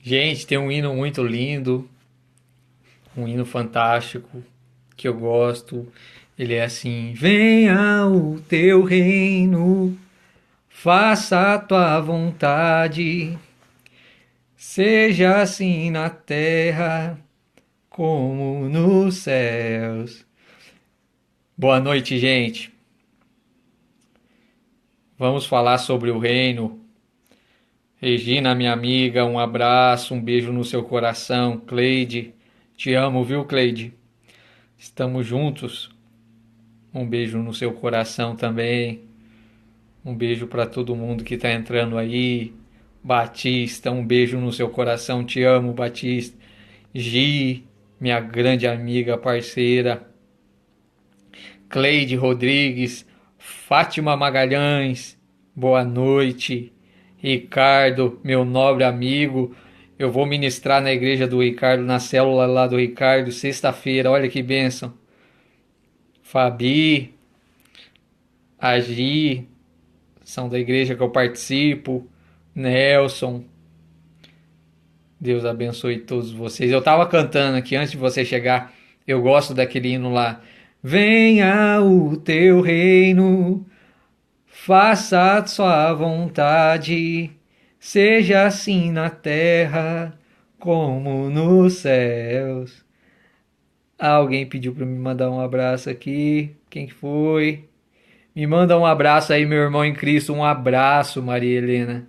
Gente, tem um hino muito lindo, um hino fantástico que eu gosto. Ele é assim: Venha o teu reino, faça a tua vontade, seja assim na terra como nos céus. Boa noite, gente. Vamos falar sobre o reino. Regina, minha amiga, um abraço, um beijo no seu coração. Cleide, te amo, viu, Cleide? Estamos juntos. Um beijo no seu coração também. Um beijo para todo mundo que está entrando aí. Batista, um beijo no seu coração. Te amo, Batista. Gi, minha grande amiga, parceira. Cleide Rodrigues. Fátima Magalhães. Boa noite. Ricardo, meu nobre amigo. Eu vou ministrar na igreja do Ricardo, na célula lá do Ricardo, sexta-feira. Olha que bênção. Fabi, Agi, são da igreja que eu participo. Nelson, Deus abençoe todos vocês. Eu estava cantando aqui antes de você chegar. Eu gosto daquele hino lá. Venha o teu reino, faça a sua vontade, seja assim na terra como nos céus. Alguém pediu para me mandar um abraço aqui. Quem que foi? Me manda um abraço aí, meu irmão em Cristo. Um abraço, Maria Helena.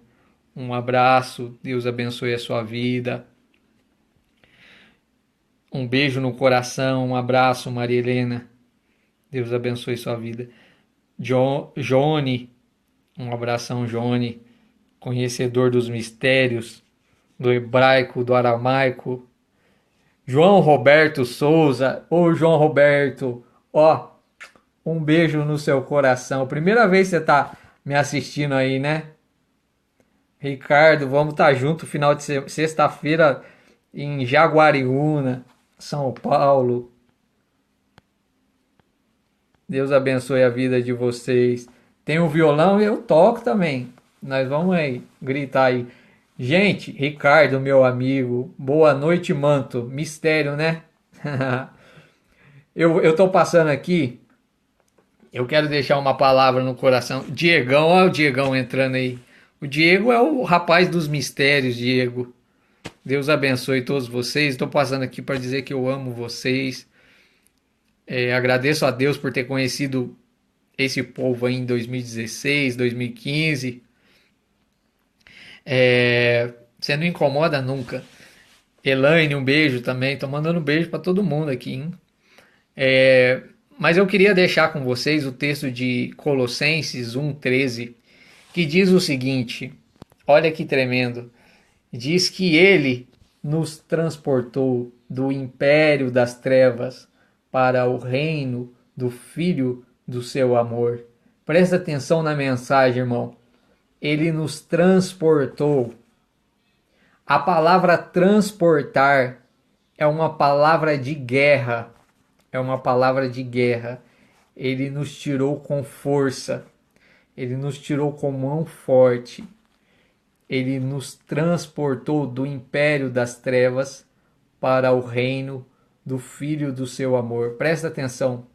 Um abraço. Deus abençoe a sua vida. Um beijo no coração. Um abraço, Maria Helena. Deus abençoe sua vida. Johnny. Um abração, Johnny. Conhecedor dos mistérios do hebraico, do aramaico. João Roberto Souza. Ô, João Roberto. Ó, um beijo no seu coração. Primeira vez que você tá me assistindo aí, né? Ricardo, vamos estar junto final de sexta-feira em Jaguariúna, São Paulo. Deus abençoe a vida de vocês. Tem o violão e eu toco também. Nós vamos aí gritar aí. Gente, Ricardo, meu amigo, boa noite, manto. Mistério, né? eu tô passando aqui. Eu quero deixar uma palavra no coração. Diegão, olha o Diegão entrando aí. O Diego é o rapaz dos mistérios, Diego. Deus abençoe todos vocês. Estou passando aqui para dizer que eu amo vocês. Agradeço a Deus por ter conhecido esse povo aí em 2016, 2015. Você não incomoda nunca. Elaine, um beijo também. Estou mandando um beijo para todo mundo aqui, hein? Mas eu queria deixar com vocês o texto de Colossenses 1,13, que diz o seguinte: olha que tremendo. Diz que ele nos transportou do império das trevas para o reino do Filho do seu amor. Presta atenção na mensagem, irmão. Ele nos transportou. A palavra transportar é uma palavra de guerra. É uma palavra de guerra. Ele nos tirou com força. Ele nos tirou com mão forte. Ele nos transportou do império das trevas para o reino do Filho do seu amor. Presta atenção.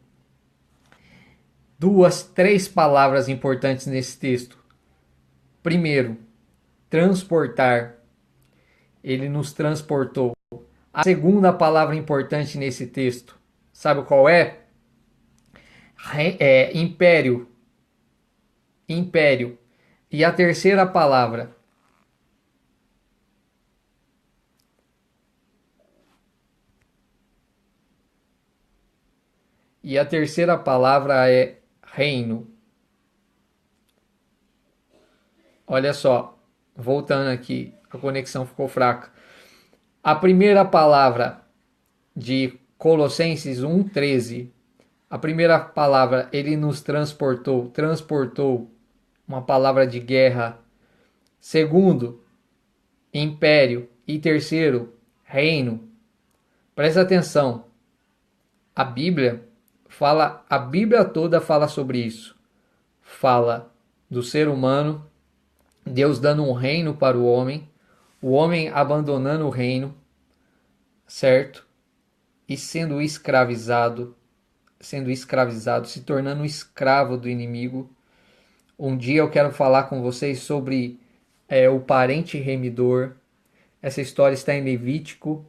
Três palavras importantes nesse texto. Primeiro, transportar. Ele nos transportou. A segunda palavra importante nesse texto, sabe qual é? Império. Império. E a terceira palavra, é reino. Olha só, voltando aqui, a conexão ficou fraca. A primeira palavra de Colossenses 1,13, a primeira palavra, ele nos transportou, uma palavra de guerra. Segundo, império. E terceiro, reino. Presta atenção. A Bíblia toda fala sobre isso. Fala do ser humano, Deus dando um reino para o homem, O homem abandonando o reino, certo? E sendo escravizado, se tornando escravo do inimigo. Um dia eu quero falar com vocês sobre o parente remidor. Essa história está em Levítico.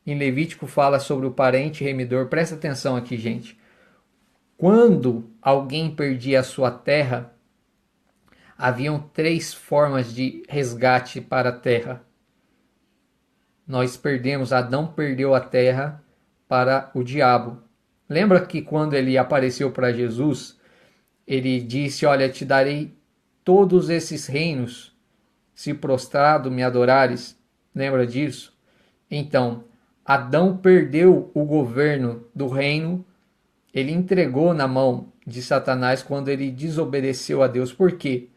Em Levítico fala sobre o parente remidor. Presta atenção aqui, gente. Quando alguém perdia a sua terra, haviam três formas de resgate para a terra. Nós perdemos, Adão perdeu a terra para o diabo. Lembra que quando ele apareceu para Jesus, ele disse: Olha, te darei todos esses reinos, se prostrado me adorares. Lembra disso? Então, Adão perdeu o governo do reino, ele entregou na mão de Satanás quando ele desobedeceu a Deus. Por quê?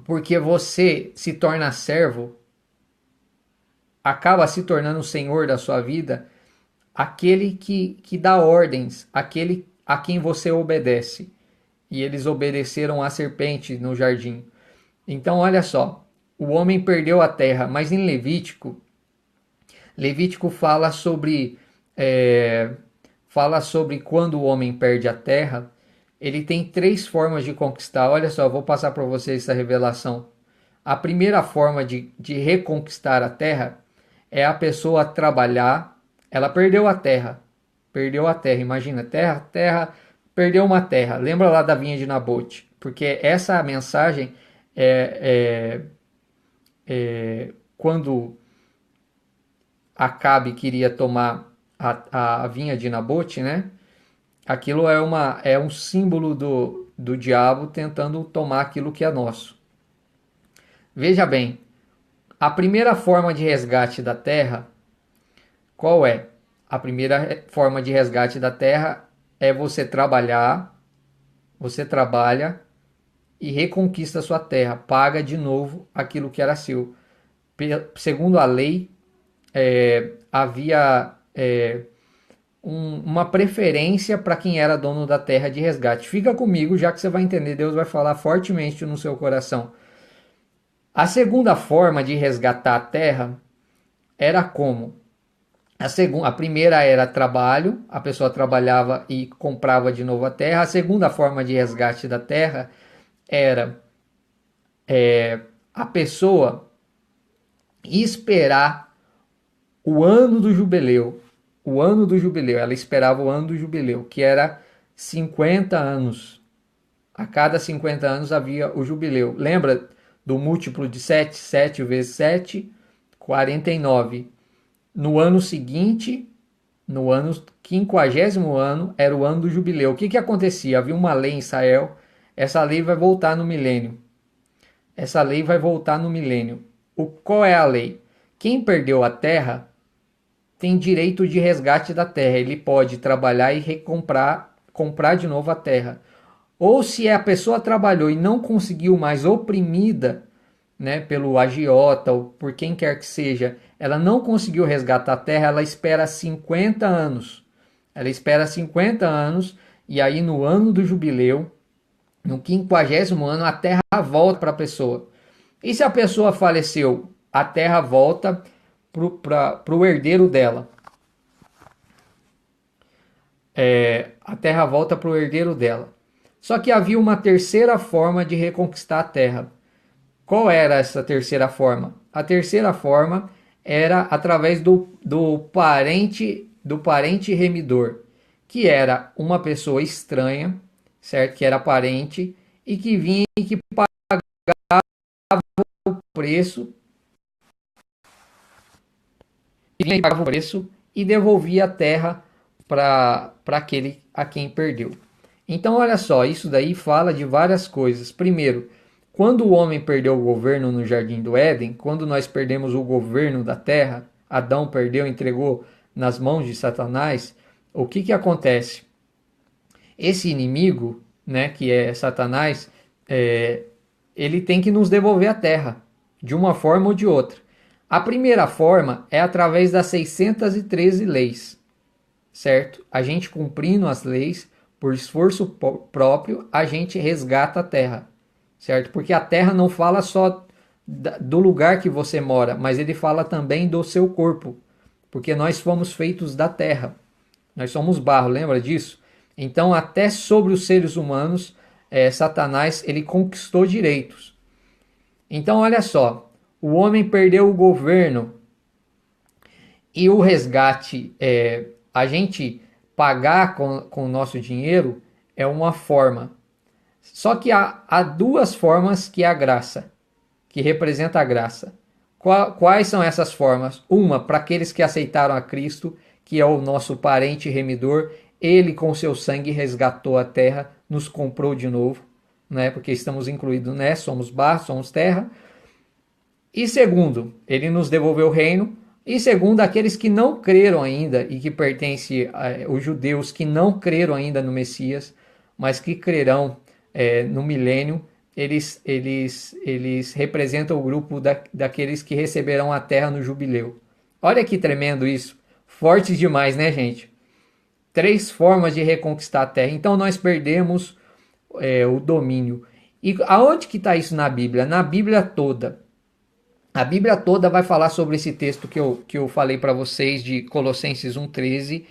Porque você se torna servo, acaba se tornando o senhor da sua vida, aquele que dá ordens, aquele a quem você obedece. E eles obedeceram à serpente no jardim. Então, olha só, o homem perdeu a terra, mas em Levítico fala sobre quando o homem perde a terra. Ele tem três formas de conquistar. Olha só, eu vou passar para vocês essa revelação. A primeira forma de reconquistar a terra é a pessoa trabalhar. Ela perdeu a terra. Imagina, terra, perdeu uma terra. Lembra lá da vinha de Nabote? Porque essa mensagem quando Acabe queria tomar a vinha de Nabote, né? Aquilo é um símbolo do diabo tentando tomar aquilo que é nosso. Veja bem, a primeira forma de resgate da terra, qual é? A primeira forma de resgate da terra é você trabalha e reconquista a sua terra, paga de novo aquilo que era seu. Segundo a lei, havia uma preferência para quem era dono da terra de resgate. Fica comigo, já que você vai entender, Deus vai falar fortemente no seu coração. A segunda forma de resgatar a terra era como? A primeira era trabalho, a pessoa trabalhava e comprava de novo a terra. A segunda forma de resgate da terra era a pessoa esperar o ano do jubileu. O ano do jubileu, ela esperava o ano do jubileu, que era 50 anos. A cada 50 anos havia o jubileu. Lembra do múltiplo de 7? 7 vezes 7, 49. No ano seguinte, no ano 50º ano, era o ano do jubileu. O que acontecia? Havia uma lei em Israel. Essa lei vai voltar no milênio. Qual é a lei? Quem perdeu a terra tem direito de resgate da terra. Ele pode trabalhar e comprar de novo a terra. Ou se a pessoa trabalhou e não conseguiu mais, oprimida, né, pelo agiota ou por quem quer que seja, ela não conseguiu resgatar a terra, ela espera 50 anos. E aí no ano do jubileu, no 50º ano, a terra volta para a pessoa. E se a pessoa faleceu, a terra volta para o herdeiro dela. A terra volta para o herdeiro dela. Só que havia uma terceira forma de reconquistar a terra. Qual era essa terceira forma? A terceira forma era através do parente remidor, que era uma pessoa estranha, certo? Que era parente e que vinha e que pagava o preço, e devolvia a terra para aquele a quem perdeu. Então, olha só, isso daí fala de várias coisas. Primeiro, quando o homem perdeu o governo no Jardim do Éden, quando nós perdemos o governo da terra, Adão perdeu, entregou nas mãos de Satanás, o que acontece? Esse inimigo, né, que é Satanás, ele tem que nos devolver a terra, de uma forma ou de outra. A primeira forma é através das 613 leis, certo? A gente cumprindo as leis, por esforço próprio, a gente resgata a terra, certo? Porque a terra não fala só do lugar que você mora, mas ele fala também do seu corpo, porque nós fomos feitos da terra. Nós somos barro, lembra disso? Então, até sobre os seres humanos, Satanás ele conquistou direitos. Então, olha só, o homem perdeu o governo e o resgate, a gente pagar com o nosso dinheiro é uma forma. Só que há duas formas que é a graça, que representa a graça. Quais são essas formas? Uma, para aqueles que aceitaram a Cristo, que é o nosso parente remidor, ele com seu sangue resgatou a terra, nos comprou de novo, né? Porque estamos incluídos, né? Somos barro, somos terra. E segundo, ele nos devolveu o reino. E segundo, aqueles que não creram ainda e que pertencem os judeus que não creram ainda no Messias, mas que crerão no milênio, eles representam o grupo daqueles que receberão a terra no jubileu. Olha que tremendo isso. Forte demais, né, gente? 3 formas de reconquistar a terra. Então nós perdemos o domínio. E aonde que está isso na Bíblia? Na Bíblia toda. A Bíblia toda vai falar sobre esse texto que eu falei para vocês de Colossenses 1,13,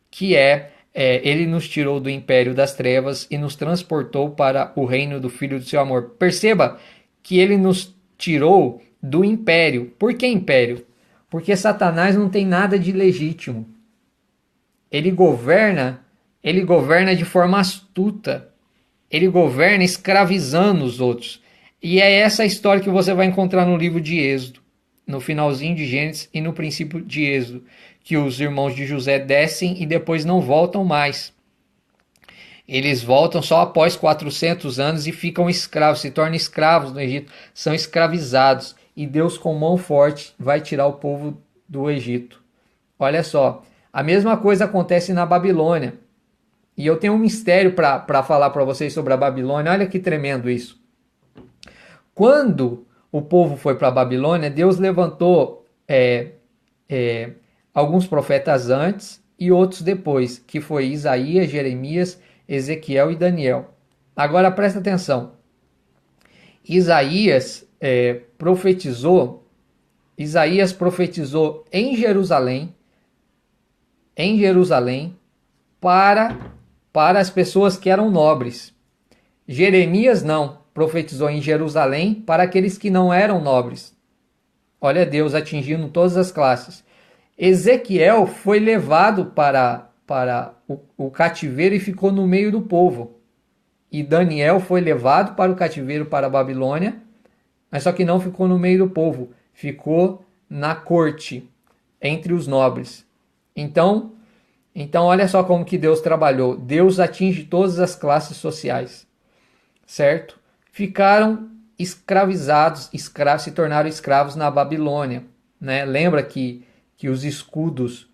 que ele nos tirou do império das trevas e nos transportou para o reino do Filho do seu amor. Perceba que ele nos tirou do império. Por que império? Porque Satanás não tem nada de legítimo. Ele governa de forma astuta. Ele governa escravizando os outros. E é essa história que você vai encontrar no livro de Êxodo, no finalzinho de Gênesis e no princípio de Êxodo, que os irmãos de José descem e depois não voltam mais. Eles voltam só após 400 anos e ficam escravos, se tornam escravos no Egito, são escravizados. E Deus com mão forte vai tirar o povo do Egito. Olha só, a mesma coisa acontece na Babilônia. E eu tenho um mistério para falar para vocês sobre a Babilônia. Olha que tremendo isso. Quando o povo foi para a Babilônia, Deus levantou alguns profetas antes e outros depois, que foi Isaías, Jeremias, Ezequiel e Daniel. Agora presta atenção. Isaías profetizou em Jerusalém para as pessoas que eram nobres. Jeremias não, profetizou em Jerusalém para aqueles que não eram nobres. Olha Deus atingindo todas as classes. Ezequiel foi levado para o cativeiro e ficou no meio do povo. E Daniel foi levado para o cativeiro para a Babilônia, mas só que não ficou no meio do povo, ficou na corte, entre os nobres. Então olha só como que Deus trabalhou. Deus atinge todas as classes sociais, certo? Ficaram escravizados, se tornaram escravos na Babilônia, né? Lembra que os escudos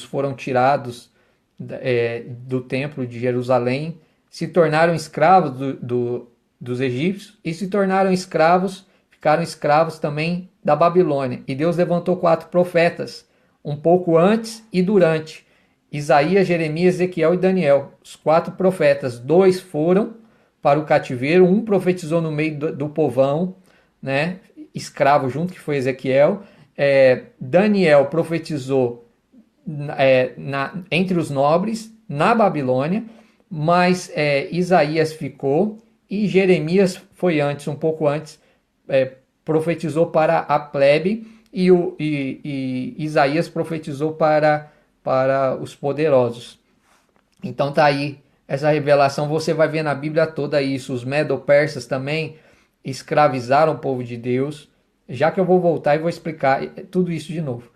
foram tirados do templo de Jerusalém, se tornaram escravos dos egípcios e se tornaram escravos, ficaram escravos também da Babilônia. E Deus levantou 4 profetas, um pouco antes e durante. Isaías, Jeremias, Ezequiel e Daniel. Os 4 profetas, 2 foram para o cativeiro, um profetizou no meio do povão, né, escravo junto, que foi Ezequiel. Daniel profetizou entre os nobres, na Babilônia, mas Isaías ficou e Jeremias foi antes, um pouco antes, profetizou para a plebe e Isaías profetizou para os poderosos. Então tá aí essa revelação, você vai ver na Bíblia toda isso. Os medo-persas também escravizaram o povo de Deus. Já que eu vou voltar e vou explicar tudo isso de novo.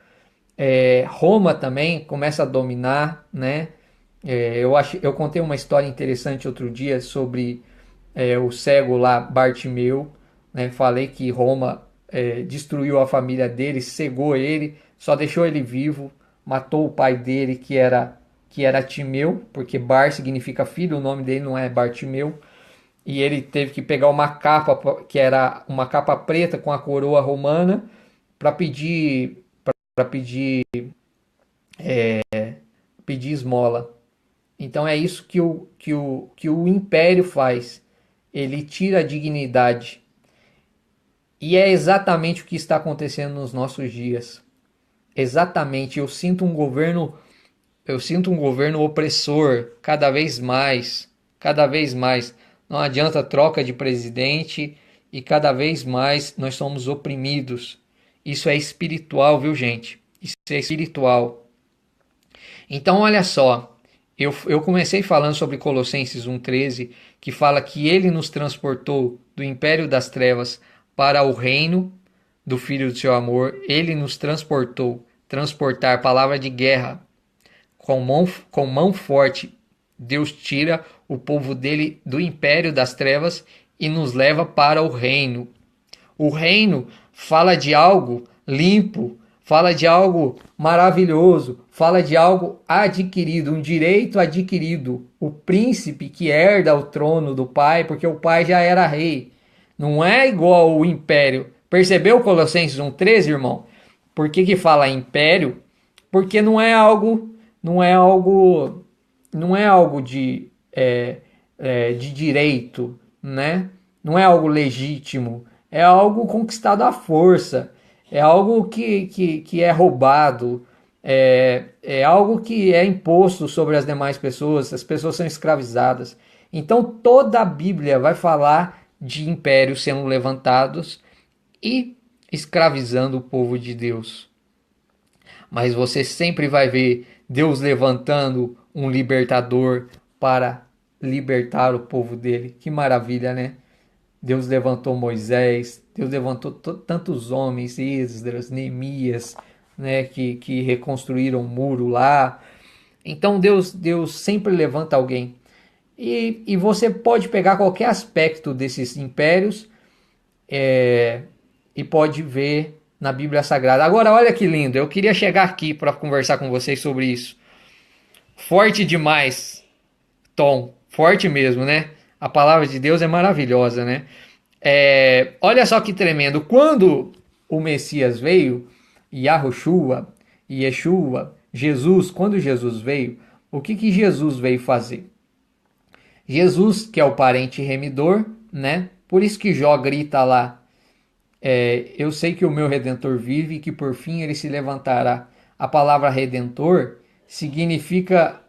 Roma também começa a dominar, né? Eu contei uma história interessante outro dia sobre o cego lá, Bartimeu, né? Falei que Roma destruiu a família dele, cegou ele, só deixou ele vivo, matou o pai dele, que era Timeu, porque Bar significa filho, o nome dele não é Bartimeu, e ele teve que pegar uma capa, que era uma capa preta com a coroa romana, para pedir esmola. Então é isso que o império faz. Ele tira a dignidade. E é exatamente o que está acontecendo nos nossos dias. Exatamente, eu sinto um governo opressor cada vez mais, cada vez mais. Não adianta troca de presidente e cada vez mais nós somos oprimidos. Isso é espiritual, viu, gente? Isso é espiritual. Então, olha só, eu comecei falando sobre Colossenses 1,13, que fala que ele nos transportou do império das trevas para o reino do Filho do seu amor. Ele nos transportou, transportar, palavra de guerra, com mão forte. Deus tira o povo dele do império das trevas e nos leva para o reino. O reino fala de algo limpo, fala de algo maravilhoso, fala de algo adquirido, um direito adquirido. O príncipe que herda o trono do pai, porque o pai já era rei. Não é igual o império. Percebeu Colossenses 1,13, irmão? Por que fala império? Porque não é algo de direito, né? Não é algo legítimo, é algo conquistado à força, é algo que é roubado, é algo que é imposto sobre as demais pessoas, as pessoas são escravizadas. Então toda a Bíblia vai falar de impérios sendo levantados e escravizando o povo de Deus. Mas você sempre vai ver Deus levantando um libertador para libertar o povo dele. Que maravilha, né? Deus levantou Moisés, Deus levantou tantos homens, Esdras, Neemias, né, que reconstruíram o muro lá. Então Deus sempre levanta alguém. E você pode pegar qualquer aspecto desses impérios e pode ver na Bíblia Sagrada. Agora, olha que lindo, eu queria chegar aqui para conversar com vocês sobre isso. Forte demais, Tom, forte mesmo, né? A palavra de Deus é maravilhosa, né? Olha só que tremendo. Quando o Messias veio, Yahushua, Yeshua, Jesus, quando Jesus veio, o que Jesus veio fazer? Jesus, que é o parente remidor, né? Por isso que Jó grita lá, eu sei que o meu Redentor vive e que por fim ele se levantará. A palavra Redentor significa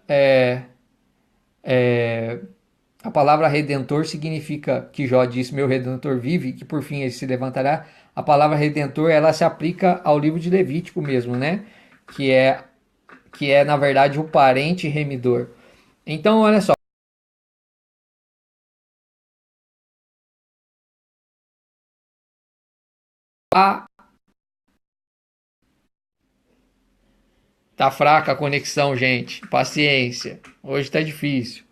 a palavra Redentor significa que Jó disse meu Redentor vive e que por fim ele se levantará. A palavra Redentor ela se aplica ao livro de Levítico mesmo, né? Que é na verdade o parente remidor. Então olha só. Tá fraca a conexão, gente. Paciência. Hoje tá difícil.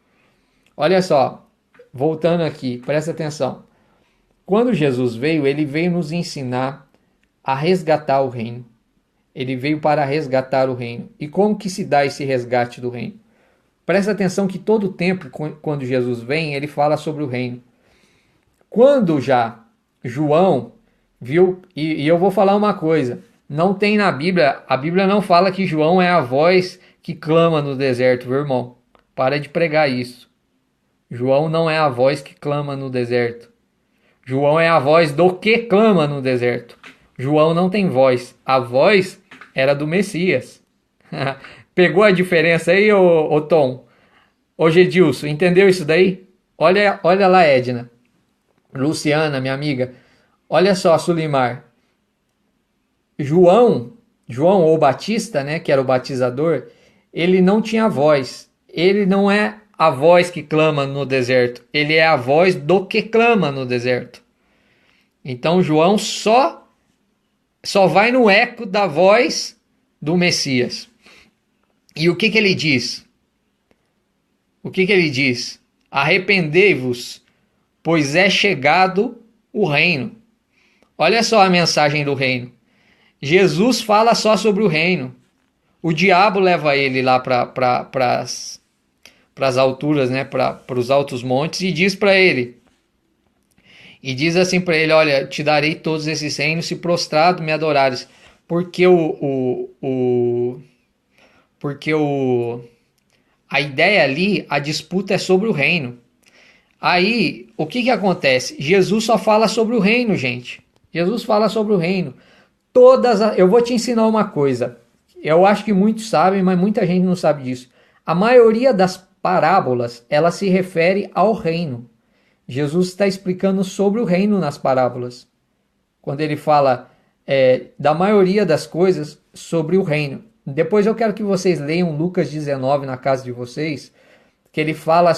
Olha só, voltando aqui, presta atenção. Quando Jesus veio, ele veio nos ensinar a resgatar o reino. Ele veio para resgatar o reino. E como que se dá esse resgate do reino? Presta atenção que todo tempo, quando Jesus vem, ele fala sobre o reino. Quando já João viu, e eu vou falar uma coisa, não tem na Bíblia, a Bíblia não fala que João é a voz que clama no deserto, meu irmão. Para de pregar isso. João não é a voz que clama no deserto. João é a voz do que clama no deserto. João não tem voz. A voz era do Messias. Pegou a diferença aí, ô Tom? Ô Gedilson, entendeu isso daí? Olha lá, Edna. Luciana, minha amiga. Olha só, Sulimar. João ou Batista, né, que era o batizador, ele não tinha voz. Ele não é a voz que clama no deserto. Ele é a voz do que clama no deserto. Então João só vai no eco da voz do Messias. E o que ele diz? O que ele diz? Arrependei-vos, pois é chegado o reino. Olha só a mensagem do reino. Jesus fala só sobre o reino. O diabo leva ele lá para as alturas, né, para os altos montes e diz para ele. E diz assim para ele, olha, te darei todos esses reinos se prostrado me adorares. Porque a ideia ali, a disputa é sobre o reino. Aí, o que acontece? Jesus só fala sobre o reino, gente. Jesus fala sobre o reino. Eu vou te ensinar uma coisa. Eu acho que muitos sabem, mas muita gente não sabe disso. A maioria das parábolas, ela se refere ao reino. Jesus está explicando sobre o reino nas parábolas. Quando ele fala da maioria das coisas sobre o reino. Depois eu quero que vocês leiam Lucas 19 na casa de vocês, que ele fala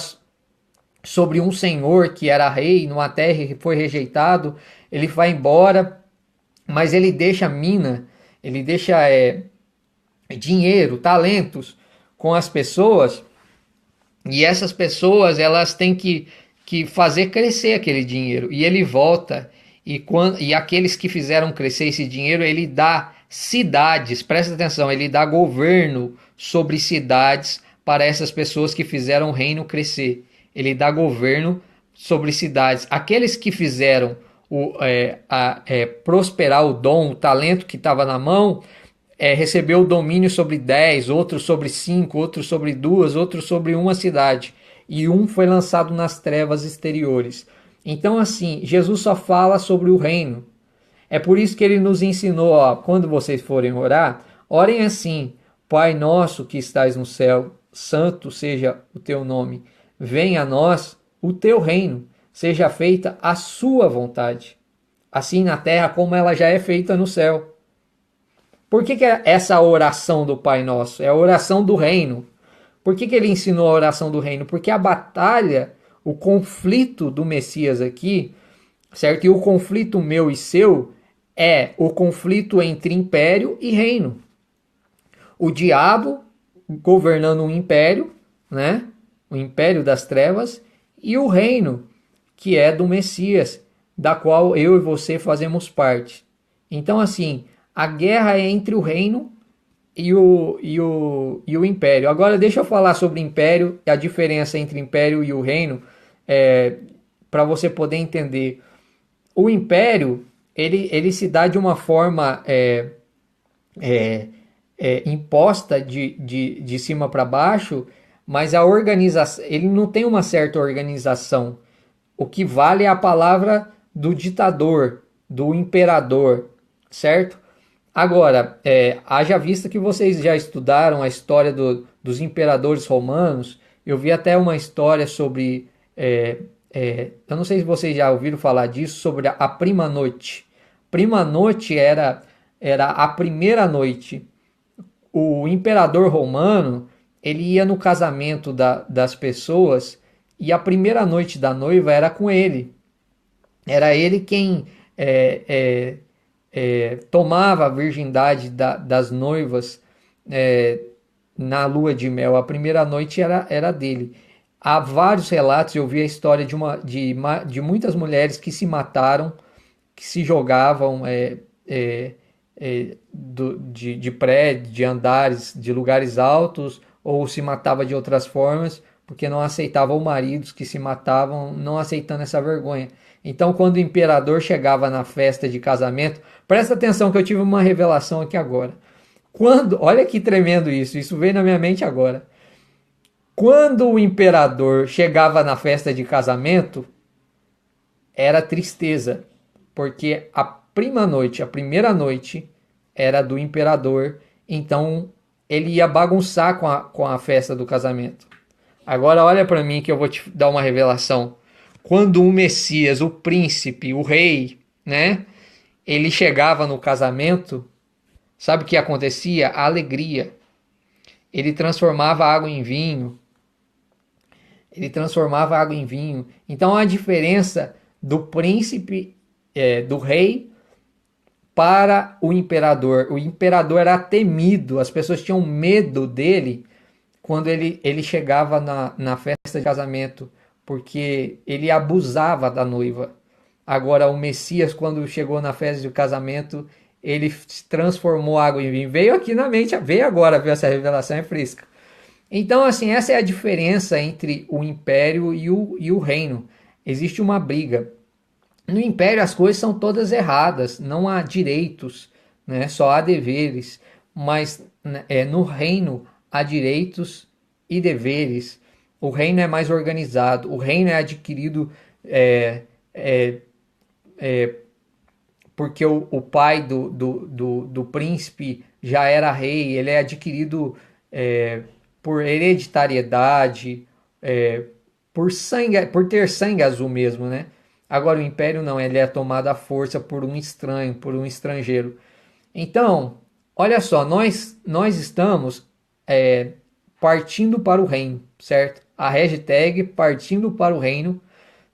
sobre um senhor que era rei numa terra que foi rejeitado. Ele vai embora, mas ele deixa mina, ele deixa dinheiro, talentos com as pessoas, e essas pessoas elas têm que fazer crescer aquele dinheiro, e ele volta, e aqueles que fizeram crescer esse dinheiro, ele dá cidades, presta atenção, ele dá governo sobre cidades para essas pessoas que fizeram o reino crescer. Ele dá governo sobre cidades. Aqueles que fizeram prosperar o dom, o talento que estava na mão, recebeu o domínio sobre 10, outros sobre 5, outros sobre 2, outros sobre uma cidade. E um foi lançado nas trevas exteriores. Então, assim, Jesus só fala sobre o reino. É por isso que ele nos ensinou, ó, quando vocês forem orar, orem assim: Pai nosso que estás no céu, santo seja o teu nome. Venha a nós o teu reino. Seja feita a sua vontade, assim na terra como ela já é feita no céu. Por que é essa oração do Pai Nosso? É a oração do reino. Por que ele ensinou a oração do reino? Porque a batalha, o conflito do Messias aqui, certo? E o conflito meu e seu é o conflito entre império e reino. O diabo governando um império, né? O império das trevas, e o reino, que é do Messias, da qual eu e você fazemos parte. Então, assim, a guerra é entre o reino e o império. Agora, deixa eu falar sobre império e a diferença entre império e o reino, para você poder entender. O império, ele se dá de uma forma imposta de cima para baixo, mas a organização, ele não tem uma certa organização. O que vale é a palavra do ditador, do imperador, certo? Agora, haja vista que vocês já estudaram a história dos imperadores romanos. Eu vi até uma história sobre, eu não sei se vocês já ouviram falar disso, sobre a prima noite. Prima noite era a primeira noite. O imperador romano, ele ia no casamento das pessoas, e a primeira noite da noiva era com ele. Era ele quem tomava a virgindade das noivas na lua de mel. A primeira noite era dele. Há vários relatos, eu vi a história de muitas mulheres que se mataram, que se jogavam de prédios, de andares, de lugares altos, ou se matava de outras formas, porque não aceitavam o marido, que se matavam não aceitando essa vergonha. Então, quando o imperador chegava na festa de casamento, presta atenção que eu tive uma revelação aqui agora. Olha que tremendo isso veio na minha mente agora. Quando o imperador chegava na festa de casamento, era tristeza, porque a primeira noite, era do imperador, então ele ia bagunçar com a festa do casamento. Agora olha para mim que eu vou te dar uma revelação. Quando o Messias, o príncipe, o rei, né, ele chegava no casamento, sabe o que acontecia? A alegria. Ele transformava água em vinho. Então a diferença do príncipe, do rei, para o imperador. O imperador era temido, as pessoas tinham medo dele quando ele chegava na festa de casamento, porque ele abusava da noiva. Agora, o Messias, quando chegou na festa de casamento, ele transformou água em vinho. Veio aqui na mente, veio agora, viu? Essa revelação é fresca. Então, assim, essa é a diferença entre o império e o reino. Existe uma briga. No império as coisas são todas erradas, não há direitos, né? Só há deveres, mas no reino há direitos e deveres. O reino é mais organizado, o reino é adquirido porque o pai do príncipe já era rei, ele é adquirido por hereditariedade, é, por sangue, por ter sangue azul mesmo, né? Agora o império não, ele é tomado à força por um estranho, por um estrangeiro. Então, olha só, nós estamos é, partindo para o reino, certo? A hashtag partindo para o reino,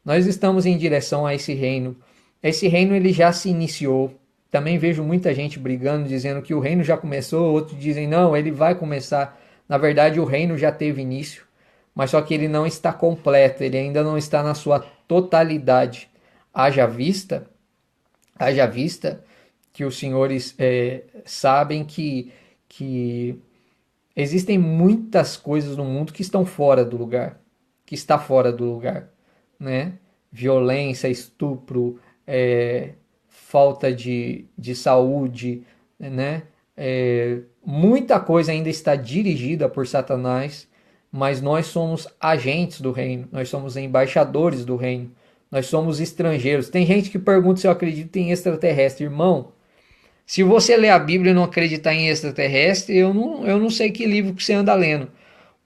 nós estamos em direção a esse reino. Esse reino ele já se iniciou. Também vejo muita gente brigando, dizendo que o reino já começou, outros dizem não, ele vai começar. Na verdade, o reino já teve início, mas só que ele não está completo, ele ainda não está na sua totalidade. Haja vista, haja vista que os senhores sabem que existem muitas coisas no mundo que estão fora do lugar, que está fora do lugar, né? Violência, estupro, falta de saúde, né? Muita coisa ainda está dirigida por Satanás, mas nós somos agentes do reino, nós somos embaixadores do reino, nós somos estrangeiros. Tem gente que pergunta se eu acredito em extraterrestre. Irmão, se você ler a Bíblia e não acreditar em extraterrestre, eu não sei que livro que você anda lendo.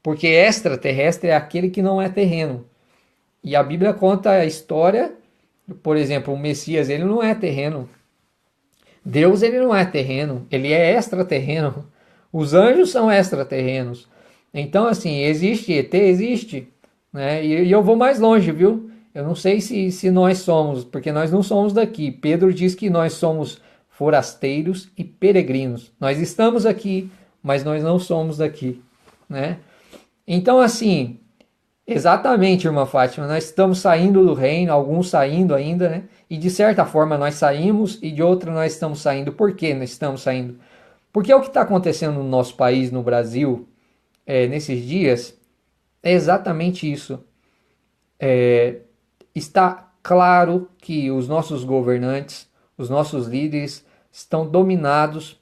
Porque extraterrestre é aquele que não é terreno. E a Bíblia conta a história, por exemplo, o Messias, ele não é terreno. Deus, ele não é terreno, ele é extraterreno. Os anjos são extraterrenos. Então, assim, existe ET, existe. Né? E eu vou mais longe, viu? Eu não sei se nós somos, porque nós não somos daqui. Pedro diz que nós somos forasteiros e peregrinos. Nós estamos aqui, mas nós não somos daqui, né? Então, assim, exatamente, irmã Fátima, nós estamos saindo do reino, alguns saindo ainda, né? E de certa forma nós saímos e de outra nós estamos saindo. Por que nós estamos saindo? Porque o que está acontecendo no nosso país, no Brasil, nesses dias, é exatamente isso. Está claro que os nossos governantes, os nossos líderes estão dominados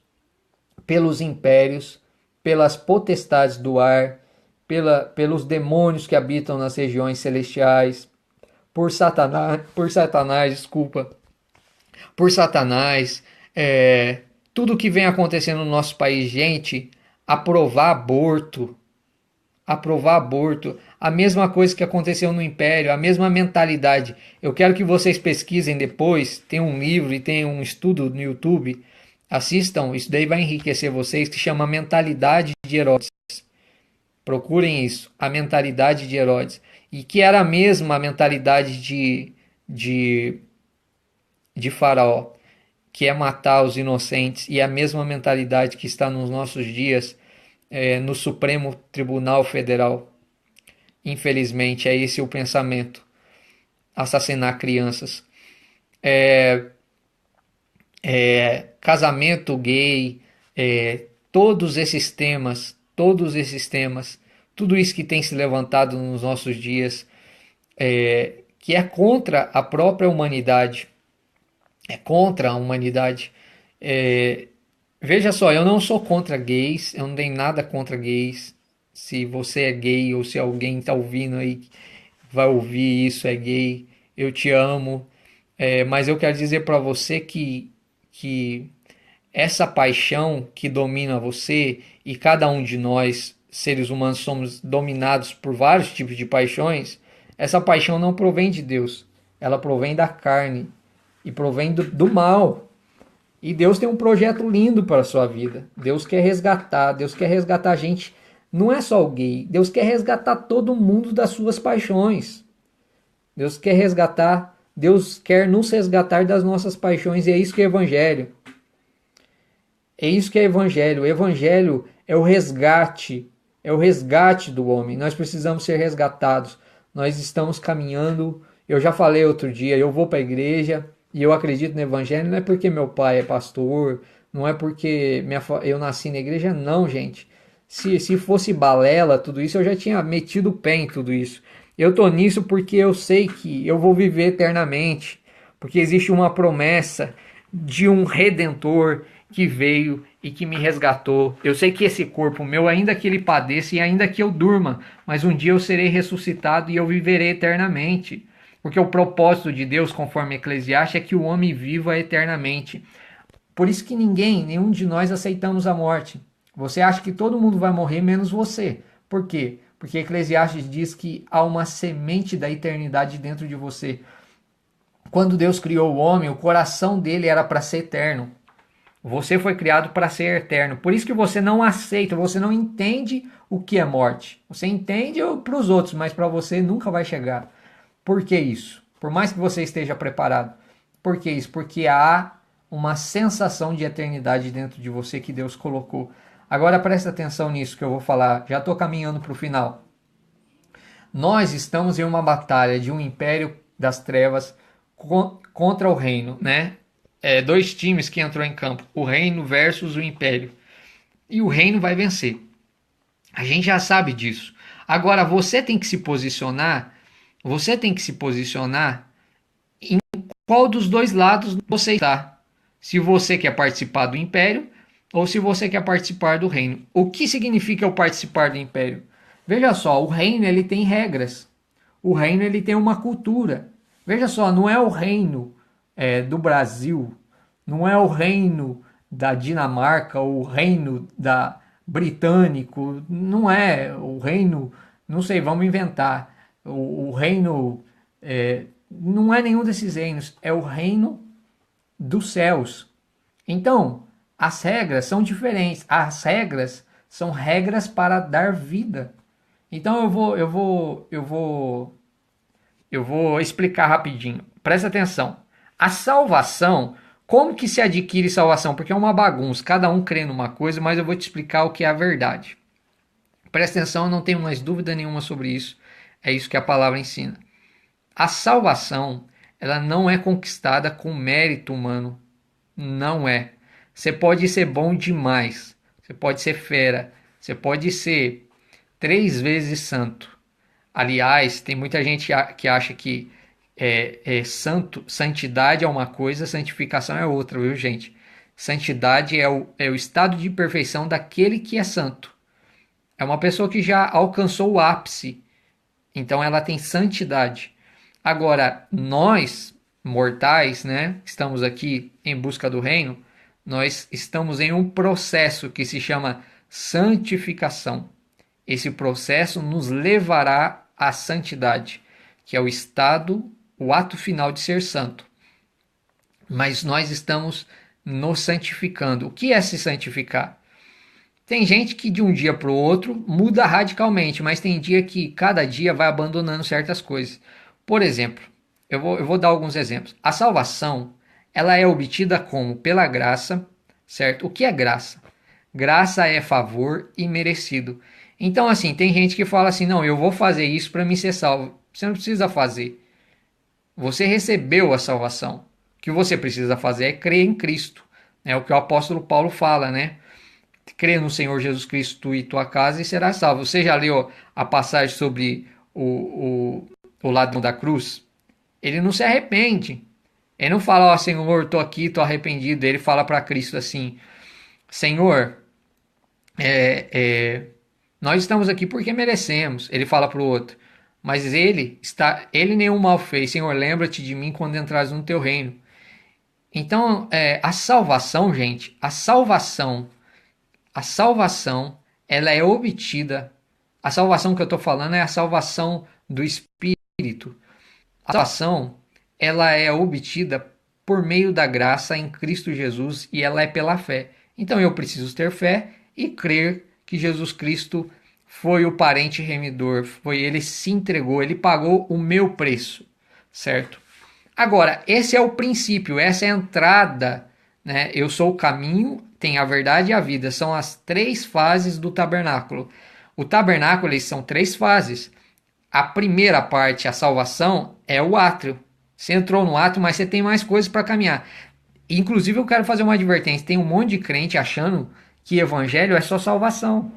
pelos impérios, pelas potestades do ar, pelos demônios que habitam nas regiões celestiais, desculpa, por Satanás, tudo que vem acontecendo no nosso país, gente, aprovar aborto, a mesma coisa que aconteceu no Império, a mesma mentalidade. Eu quero que vocês pesquisem depois, tem um livro e tem um estudo no YouTube, assistam, isso daí vai enriquecer vocês, que chama Mentalidade de Herodes. Procurem isso, a mentalidade de Herodes. E que era a mesma mentalidade de Faraó, que é matar os inocentes, e a mesma mentalidade que está nos nossos dias no Supremo Tribunal Federal. Infelizmente, é esse o pensamento. Assassinar crianças. Casamento gay, todos esses temas, tudo isso que tem se levantado nos nossos dias, que é contra a própria humanidade, é contra a humanidade. Veja só, eu não sou contra gays, eu não tenho nada contra gays. Se você é gay ou se alguém está ouvindo aí, vai ouvir isso, é gay, eu te amo. Mas eu quero dizer para você que essa paixão que domina você, e cada um de nós, seres humanos, somos dominados por vários tipos de paixões, essa paixão não provém de Deus, ela provém da carne e provém do mal. E Deus tem um projeto lindo para a sua vida. Deus quer resgatar a gente. Não é só o gay, Deus quer resgatar todo mundo das suas paixões. Deus quer nos resgatar das nossas paixões, e é isso que é Evangelho. É isso que é Evangelho. O Evangelho é o resgate do homem. Nós precisamos ser resgatados. Nós estamos caminhando. Eu já falei outro dia, eu vou para a igreja e eu acredito no Evangelho, não é porque meu pai é pastor, não é porque eu nasci na igreja, não, gente. Se fosse balela, tudo isso, eu já tinha metido o pé em tudo isso. Eu tô nisso porque eu sei que eu vou viver eternamente, porque existe uma promessa de um Redentor que veio e que me resgatou. Eu sei que esse corpo meu, ainda que ele padeça e ainda que eu durma, mas um dia eu serei ressuscitado e eu viverei eternamente. Porque o propósito de Deus, conforme Eclesiastes, é que o homem viva eternamente. Por isso que nenhum de nós aceitamos a morte. Você acha que todo mundo vai morrer menos você. Por quê? Porque Eclesiastes diz que há uma semente da eternidade dentro de você. Quando Deus criou o homem, o coração dele era para ser eterno. Você foi criado para ser eterno. Por isso que você não aceita, você não entende o que é morte. Você entende para os outros, mas para você nunca vai chegar. Por que isso? Por mais que você esteja preparado. Por que isso? Porque há uma sensação de eternidade dentro de você que Deus colocou. Agora presta atenção nisso que eu vou falar. Já estou caminhando para o final. Nós estamos em uma batalha de um império das trevas contra o reino, né? Dois times que entrou em campo, o reino versus o império. E o reino vai vencer. A gente já sabe disso. Agora você tem que se posicionar, em qual dos dois lados você está. Se você quer participar do império ou se você quer participar do reino. O que significa eu participar do império? Veja só, o reino ele tem regras. O reino ele tem uma cultura. Veja só, não é o reino do Brasil, não é o reino da Dinamarca, o reino da britânico, não é o reino, não sei, vamos inventar. O reino não é nenhum desses reinos, é o reino dos céus. Então, as regras são diferentes. As regras são regras para dar vida. Então eu vou explicar rapidinho. Presta atenção. A salvação, como que se adquire salvação? Porque é uma bagunça, cada um crê numa coisa, mas eu vou te explicar o que é a verdade. Presta atenção, eu não tenho mais dúvida nenhuma sobre isso. É isso que a palavra ensina. A salvação, ela não é conquistada com mérito humano. Não é. Você pode ser bom demais. Você pode ser fera. Você pode ser 3 vezes santo. Aliás, tem muita gente que acha que santidade é uma coisa, santificação é outra, viu, gente? Santidade é o estado de perfeição daquele que é santo. É uma pessoa que já alcançou o ápice. Então ela tem santidade. Agora, nós, mortais, né, estamos aqui em busca do reino, nós estamos em um processo que se chama santificação. Esse processo nos levará à santidade, que é o ato final de ser santo. Mas nós estamos nos santificando. O que é se santificar? Tem gente que de um dia para o outro muda radicalmente, mas tem dia que cada dia vai abandonando certas coisas. Por exemplo, eu vou dar alguns exemplos. A salvação, ela é obtida como? Pela graça, certo? O que é graça? Graça é favor imerecido. Então, assim, tem gente que fala assim, não, eu vou fazer isso para me ser salvo. Você não precisa fazer. Você recebeu a salvação. O que você precisa fazer é crer em Cristo. É o que o apóstolo Paulo fala, né? Crê no Senhor Jesus Cristo, tu e tua casa, e serás salvo. Você já leu a passagem sobre o ladrão da cruz? Ele não se arrepende. Ele não fala, ó Senhor, estou aqui, estou arrependido. Ele fala para Cristo assim, Senhor, nós estamos aqui porque merecemos. Ele fala para o outro, mas ele nenhum mal fez. Senhor, lembra-te de mim quando entrares no teu reino. Então, a salvação, gente, a salvação, ela é obtida. A salvação que eu estou falando é a salvação do Espírito. A salvação, ela é obtida por meio da graça em Cristo Jesus e ela é pela fé. Então eu preciso ter fé e crer que Jesus Cristo foi o parente remidor, ele se entregou, ele pagou o meu preço, certo? Agora, esse é o princípio, essa é a entrada, né? Eu sou o caminho, tem a verdade e a vida, são as 3 fases do tabernáculo. O tabernáculo, eles são 3 fases. A primeira parte, a salvação, é o átrio. Você entrou no átrio, mas você tem mais coisas para caminhar. Inclusive, eu quero fazer uma advertência. Tem um monte de crente achando que evangelho é só salvação.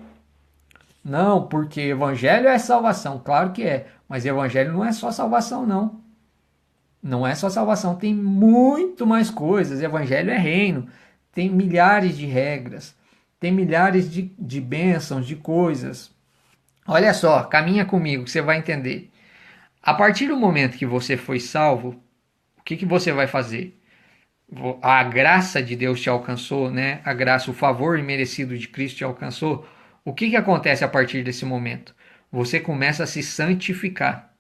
Não, porque evangelho é salvação. Claro que é. Mas evangelho não é só salvação, não. Não é só salvação. Tem muito mais coisas. Evangelho é reino. Tem milhares de regras. Tem milhares de bênçãos, de coisas. Olha só, caminha comigo que você vai entender. A partir do momento que você foi salvo, o que você vai fazer? A graça de Deus te alcançou, né? A graça, o favor imerecido de Cristo te alcançou. O que acontece a partir desse momento? Você começa a se santificar.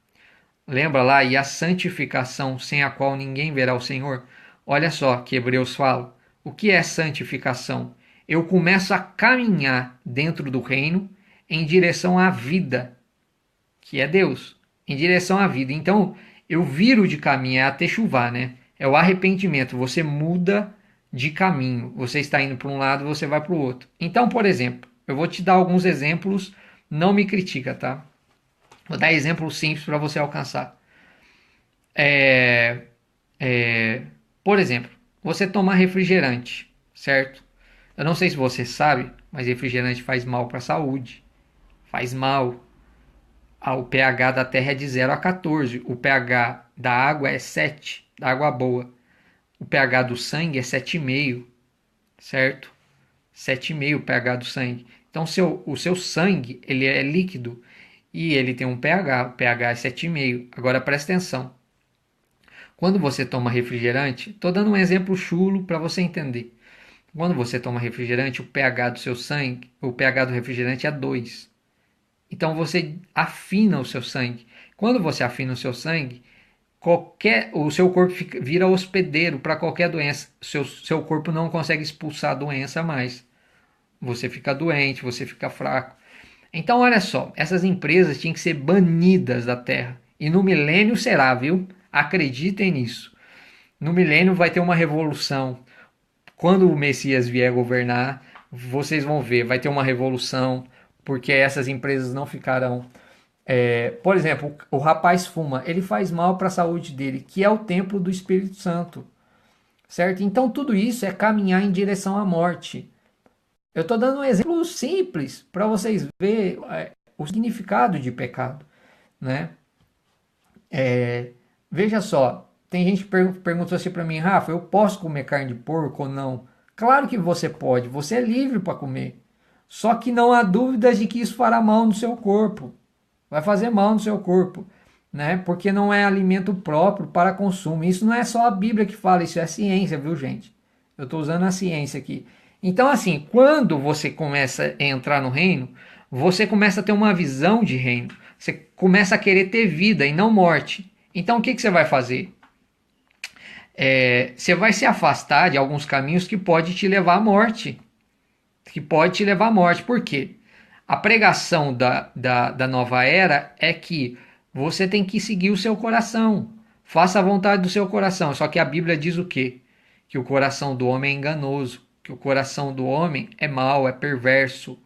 Lembra lá, e a santificação sem a qual ninguém verá o Senhor? Olha só que Hebreus fala. O que é santificação? Eu começo a caminhar dentro do reino em direção à vida, que é Deus, em direção à vida. Então, eu viro de caminho, é a techuvá, né? É o arrependimento. Você muda de caminho. Você está indo para um lado, você vai para o outro. Então, por exemplo, eu vou te dar alguns exemplos. Não me critica, tá? Vou dar exemplos simples para você alcançar. É, por exemplo, você tomar refrigerante, certo? Eu não sei se você sabe, mas refrigerante faz mal para a saúde. Faz mal. O pH da Terra é de 0 a 14. O pH da água é 7, da água boa. O pH do sangue é 7,5, certo? 7,5 o pH do sangue. Então, o seu sangue ele é líquido e ele tem um pH. O pH é 7,5. Agora, presta atenção. Quando você toma refrigerante, estou dando um exemplo chulo para você entender. Quando você toma refrigerante, o pH do seu sangue, o pH do refrigerante é 2. Então você afina o seu sangue. Quando você afina o seu sangue, o seu corpo vira hospedeiro para qualquer doença. Seu corpo não consegue expulsar a doença mais. Você fica doente, você fica fraco. Então, olha só, essas empresas tinham que ser banidas da Terra. E no milênio será, viu? Acreditem nisso. No milênio vai ter uma revolução. Quando o Messias vier governar, vocês vão ver, vai ter uma revolução, porque essas empresas não ficarão. Por exemplo, o rapaz fuma, ele faz mal para a saúde dele, que é o templo do Espírito Santo, certo? Então tudo isso é caminhar em direção à morte. Eu estou dando um exemplo simples para vocês verem o significado de pecado, né? Veja só, tem gente que perguntou assim para mim, Rafa, eu posso comer carne de porco ou não? Claro que você pode, você é livre para comer. Só que não há dúvidas de que isso fará mal no seu corpo. Vai fazer mal no seu corpo, né? Porque não é alimento próprio para consumo. Isso não é só a Bíblia que fala, isso é ciência, viu, gente? Eu estou usando a ciência aqui. Então, assim, quando você começa a entrar no reino, você começa a ter uma visão de reino. Você começa a querer ter vida e não morte. Então, o que você vai fazer? Você vai se afastar de alguns caminhos que pode te levar à morte. Que pode te levar à morte. Por quê? A pregação da nova era é que você tem que seguir o seu coração. Faça a vontade do seu coração. Só que a Bíblia diz o quê? Que o coração do homem é enganoso. Que o coração do homem é mau, é perverso.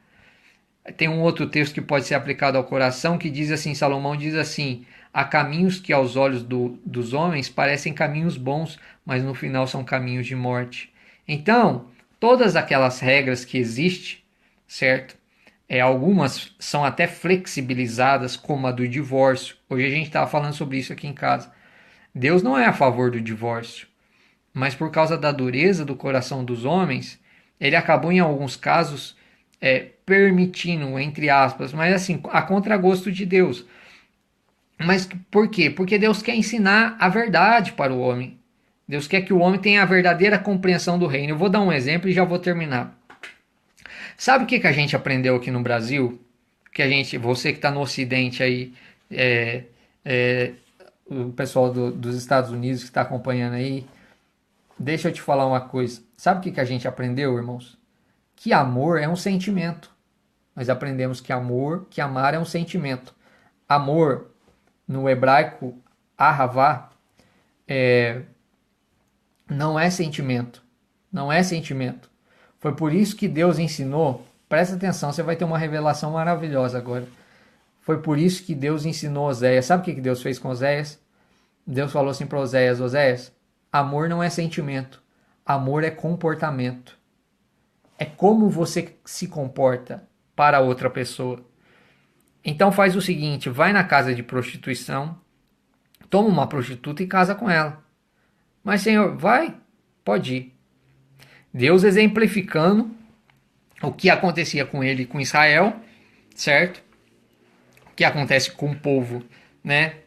Tem um outro texto que pode ser aplicado ao coração que diz assim, Salomão diz assim, há caminhos que aos olhos dos homens parecem caminhos bons, mas no final são caminhos de morte. Então, todas aquelas regras que existem, certo? Algumas são até flexibilizadas, como a do divórcio. Hoje a gente estava falando sobre isso aqui em casa. Deus não é a favor do divórcio, mas por causa da dureza do coração dos homens, ele acabou em alguns casos permitindo, entre aspas, mas assim, a contragosto de Deus. Mas por quê? Porque Deus quer ensinar a verdade para o homem. Deus quer que o homem tenha a verdadeira compreensão do reino. Eu vou dar um exemplo e já vou terminar. Sabe o que a gente aprendeu aqui no Brasil? Você que está no Ocidente aí, o pessoal dos Estados Unidos que está acompanhando aí, deixa eu te falar uma coisa. Sabe o que a gente aprendeu, irmãos? Que amor é um sentimento. Nós aprendemos que amar é um sentimento. Amor, no hebraico, ahavá, não é sentimento. Não é sentimento. Foi por isso que Deus ensinou, presta atenção, você vai ter uma revelação maravilhosa agora. Foi por isso que Deus ensinou Oséias. Sabe o que Deus fez com Oséias? Deus falou assim para Oséias, Oséias, amor não é sentimento, amor é comportamento. É como você se comporta para outra pessoa. Então faz o seguinte, vai na casa de prostituição, toma uma prostituta e casa com ela. Mas Senhor, vai? Pode ir. Deus exemplificando o que acontecia com ele e com Israel, certo? O que acontece com o povo, né?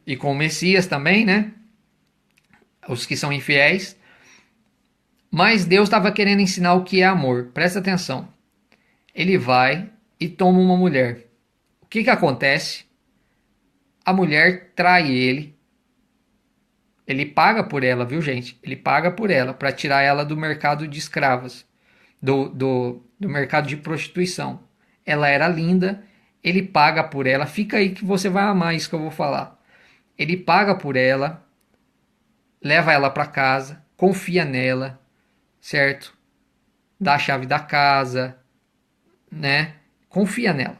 e com o Messias também, né? Os que são infiéis. Mas Deus estava querendo ensinar o que é amor. Presta atenção. Ele vai e toma uma mulher. O que que acontece? A mulher trai ele. Ele paga por ela, viu, gente? Ele paga por ela para tirar ela do mercado de escravas, do mercado de prostituição. Ela era linda, ele paga por ela. Fica aí que você vai amar isso que eu vou falar. Ele paga por ela, leva ela para casa, confia nela, certo? Dá a chave da casa, né? Confia nela.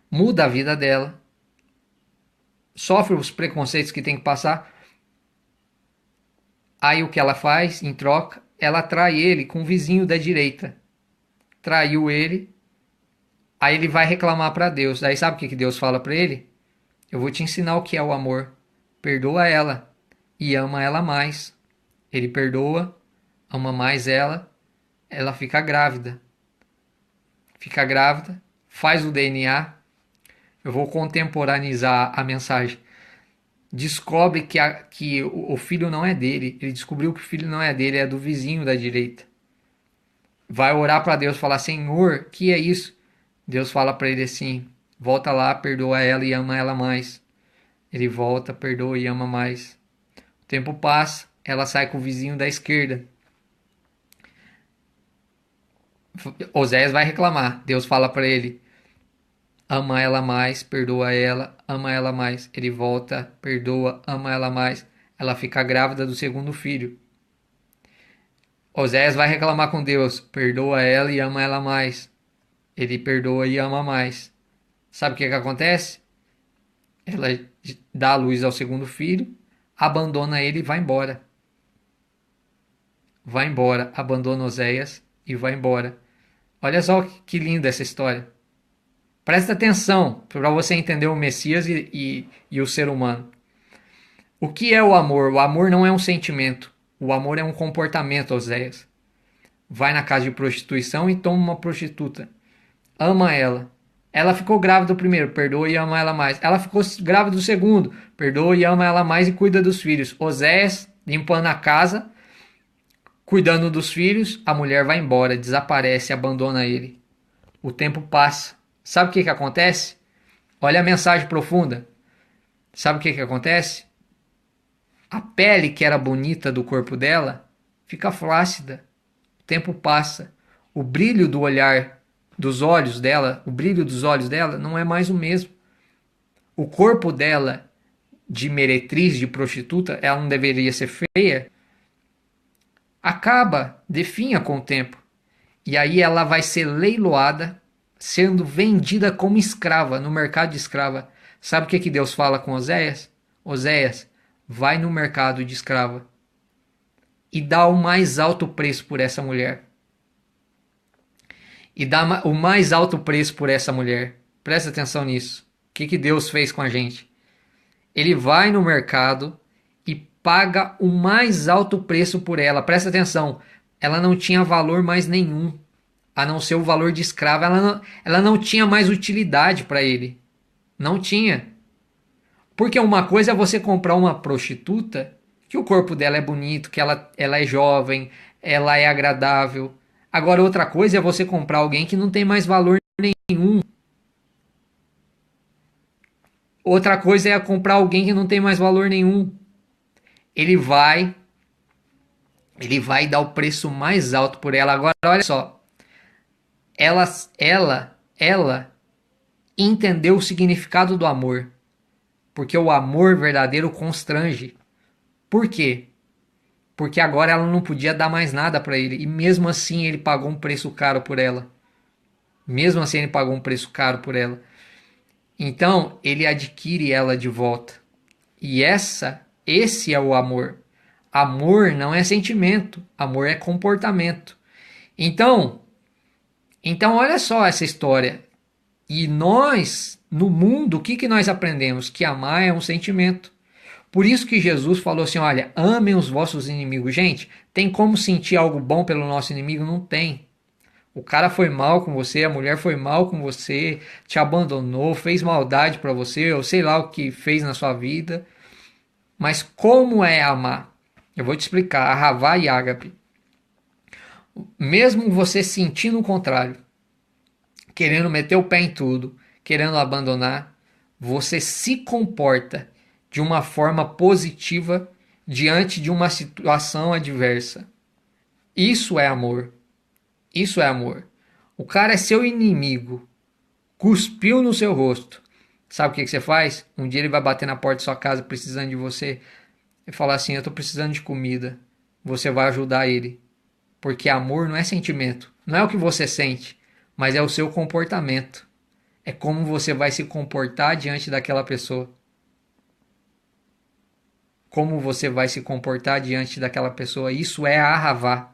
Muda a vida dela, sofre os preconceitos que tem que passar. Aí o que ela faz em troca? Ela trai ele com o vizinho da direita. Traiu ele. Aí ele vai reclamar para Deus. Daí sabe o que Deus fala para ele? Eu vou te ensinar o que é o amor. Perdoa ela e ama ela mais. Ele perdoa, ama mais ela, ela fica grávida. Fica grávida, faz o DNA. Eu vou contemporaneizar a mensagem. Descobre que o filho não é dele. Ele descobriu que o filho não é dele, é do vizinho da direita. Vai orar para Deus, falar: Senhor, que é isso? Deus fala para ele assim: volta lá, perdoa ela e ama ela mais. Ele volta, perdoa e ama mais. O tempo passa, ela sai com o vizinho da esquerda. Oséias vai reclamar. Deus fala para ele: ama ela mais, perdoa ela, ama ela mais. Ele volta, perdoa, ama ela mais. Ela fica grávida do segundo filho. Oséias vai reclamar com Deus: perdoa ela e ama ela mais. Ele perdoa e ama mais. Sabe o que acontece? Ela dá a luz ao segundo filho, abandona ele e vai embora. Vai embora, abandona Oséias e vai embora. Olha só que linda essa história. Presta atenção para você entender o Messias e o ser humano. O que é o amor? O amor não é um sentimento. O amor é um comportamento, Oséias. Vai na casa de prostituição e toma uma prostituta. Ama ela. Ela ficou grávida do primeiro, perdoa e ama ela mais. Ela ficou grávida do segundo, perdoa e ama ela mais e cuida dos filhos. Oséias limpando a casa, cuidando dos filhos, a mulher vai embora, desaparece, abandona ele. O tempo passa. Sabe o que acontece? Olha a mensagem profunda. Sabe o que acontece? A pele que era bonita do corpo dela fica flácida. O tempo passa. O brilho do olhar dos olhos dela, o brilho dos olhos dela não é mais o mesmo. O corpo dela, de meretriz, de prostituta, ela não deveria ser feia, acaba, definha com o tempo. E aí ela vai ser leiloada, sendo vendida como escrava, no mercado de escrava. Sabe o que Deus fala com Oséias? Oséias, vai no mercado de escrava e dá o mais alto preço por essa mulher. E dá o mais alto preço por essa mulher. Presta atenção nisso. O que Deus fez com a gente? Ele vai no mercado e paga o mais alto preço por ela. Presta atenção. Ela não tinha valor mais nenhum, a não ser o valor de escrava. Ela não tinha mais utilidade para ele. Não tinha. Porque uma coisa é você comprar uma prostituta, que o corpo dela é bonito, que ela é jovem, ela é agradável. Agora outra coisa é você comprar alguém que não tem mais valor nenhum. Outra coisa é comprar alguém que não tem mais valor nenhum. Ele vai dar o preço mais alto por ela. Agora olha só. Ela entendeu o significado do amor. Porque o amor verdadeiro constrange. Por quê? Porque agora ela não podia dar mais nada para ele. E mesmo assim ele pagou um preço caro por ela. Mesmo assim ele pagou um preço caro por ela. Então ele adquire ela de volta. E esse é o amor. Amor não é sentimento. Amor é comportamento. Então olha só essa história. E nós, no mundo, o que nós aprendemos? Que amar é um sentimento. Por isso que Jesus falou assim, olha, amem os vossos inimigos. Gente, tem como sentir algo bom pelo nosso inimigo? Não tem. O cara foi mal com você, a mulher foi mal com você, te abandonou, fez maldade para você, ou sei lá o que fez na sua vida. Mas como é amar? Eu vou te explicar. Ahavá e ágape. Mesmo você sentindo o contrário, querendo meter o pé em tudo, querendo abandonar, você se comporta de uma forma positiva diante de uma situação adversa. Isso é amor. Isso é amor. O cara é seu inimigo, cuspiu no seu rosto. Sabe o que você faz? Um dia ele vai bater na porta da sua casa precisando de você e falar assim: eu tô precisando de comida. Você vai ajudar ele. Porque amor não é sentimento. Não é o que você sente, mas é o seu comportamento. É como você vai se comportar diante daquela pessoa. Como você vai se comportar diante daquela pessoa. Isso é ahavá.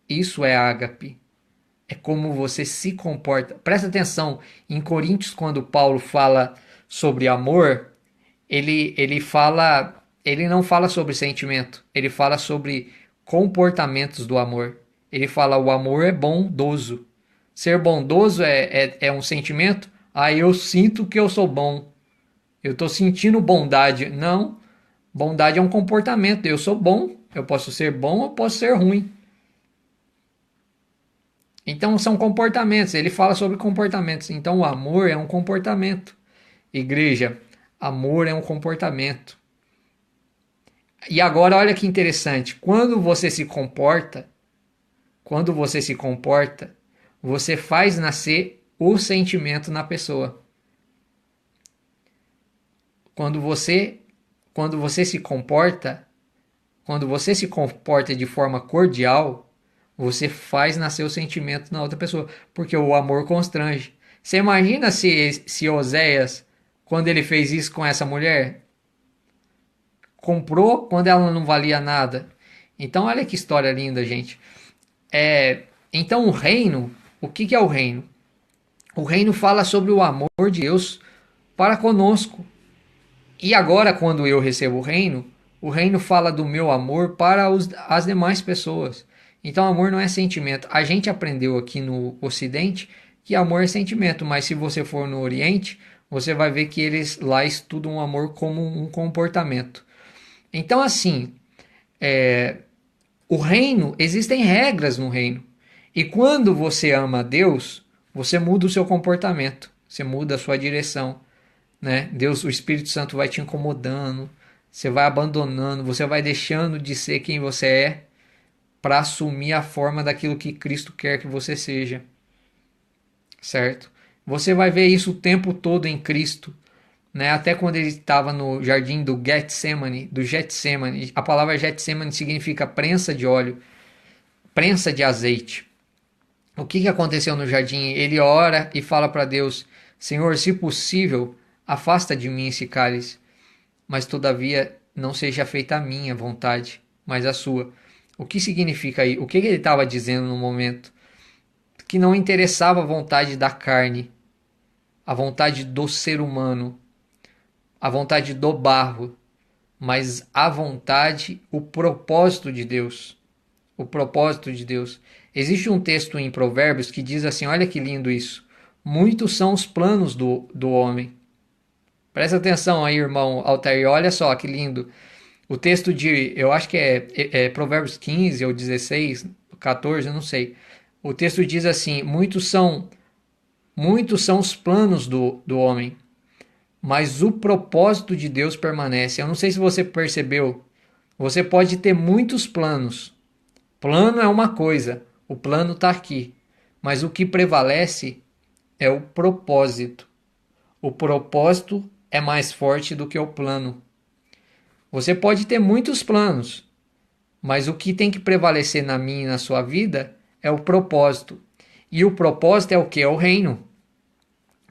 Isso é ágape. É como você se comporta. Presta atenção, em Coríntios, quando Paulo fala sobre amor, ele não fala sobre sentimento, ele fala sobre comportamentos do amor. Ele fala o amor é bondoso. Ser bondoso é um sentimento? Ah, eu sinto que eu sou bom. Eu estou sentindo bondade. Não, bondade é um comportamento. Eu sou bom, eu posso ser bom ou posso ser ruim. Então são comportamentos, ele fala sobre comportamentos. Então o amor é um comportamento. Igreja, amor é um comportamento. E agora olha que interessante, quando você se comporta, você faz nascer o sentimento na pessoa. Quando você se comporta, quando você se comporta de forma cordial, você faz nascer o sentimento na outra pessoa, porque o amor constrange. Você imagina se Oséias, quando ele fez isso com essa mulher, comprou quando ela não valia nada. Então, olha que história linda, gente. Então, o reino, o que é o reino? O reino fala sobre o amor de Deus para conosco. E agora, quando eu recebo o reino fala do meu amor para as demais pessoas. Então, amor não é sentimento. A gente aprendeu aqui no Ocidente que amor é sentimento, mas se você for no Oriente, você vai ver que eles lá estudam o amor como um comportamento. Então, assim, o reino, existem regras no reino. E quando você ama a Deus, você muda o seu comportamento, você muda a sua direção, né? Deus, o Espírito Santo vai te incomodando, você vai abandonando, você vai deixando de ser quem você é para assumir a forma daquilo que Cristo quer que você seja, certo? Você vai ver isso o tempo todo em Cristo, né? Até quando ele estava no jardim do Getsemane, a palavra Getsemane significa prensa de óleo, prensa de azeite. O que aconteceu no jardim? Ele ora e fala para Deus: Senhor, se possível, afasta de mim esse cálice, mas todavia não seja feita a minha vontade, mas a sua. O que significa aí? O que ele estava dizendo no momento? Que não interessava a vontade da carne, a vontade do ser humano, a vontade do barro, mas a vontade, o propósito de Deus. O propósito de Deus. Existe um texto em Provérbios que diz assim, olha que lindo isso. Muitos são os planos do homem. Presta atenção aí, irmão Altair, olha só que lindo. O texto eu acho que é Provérbios 15 ou 16, 14, eu não sei. O texto diz assim, muitos são os planos do homem, mas o propósito de Deus permanece. Eu não sei se você percebeu, você pode ter muitos planos. Plano é uma coisa, o plano está aqui, mas o que prevalece é o propósito. O propósito é mais forte do que o plano. Você pode ter muitos planos, mas o que tem que prevalecer na minha e na sua vida é o propósito. E o propósito é o que? É o reino.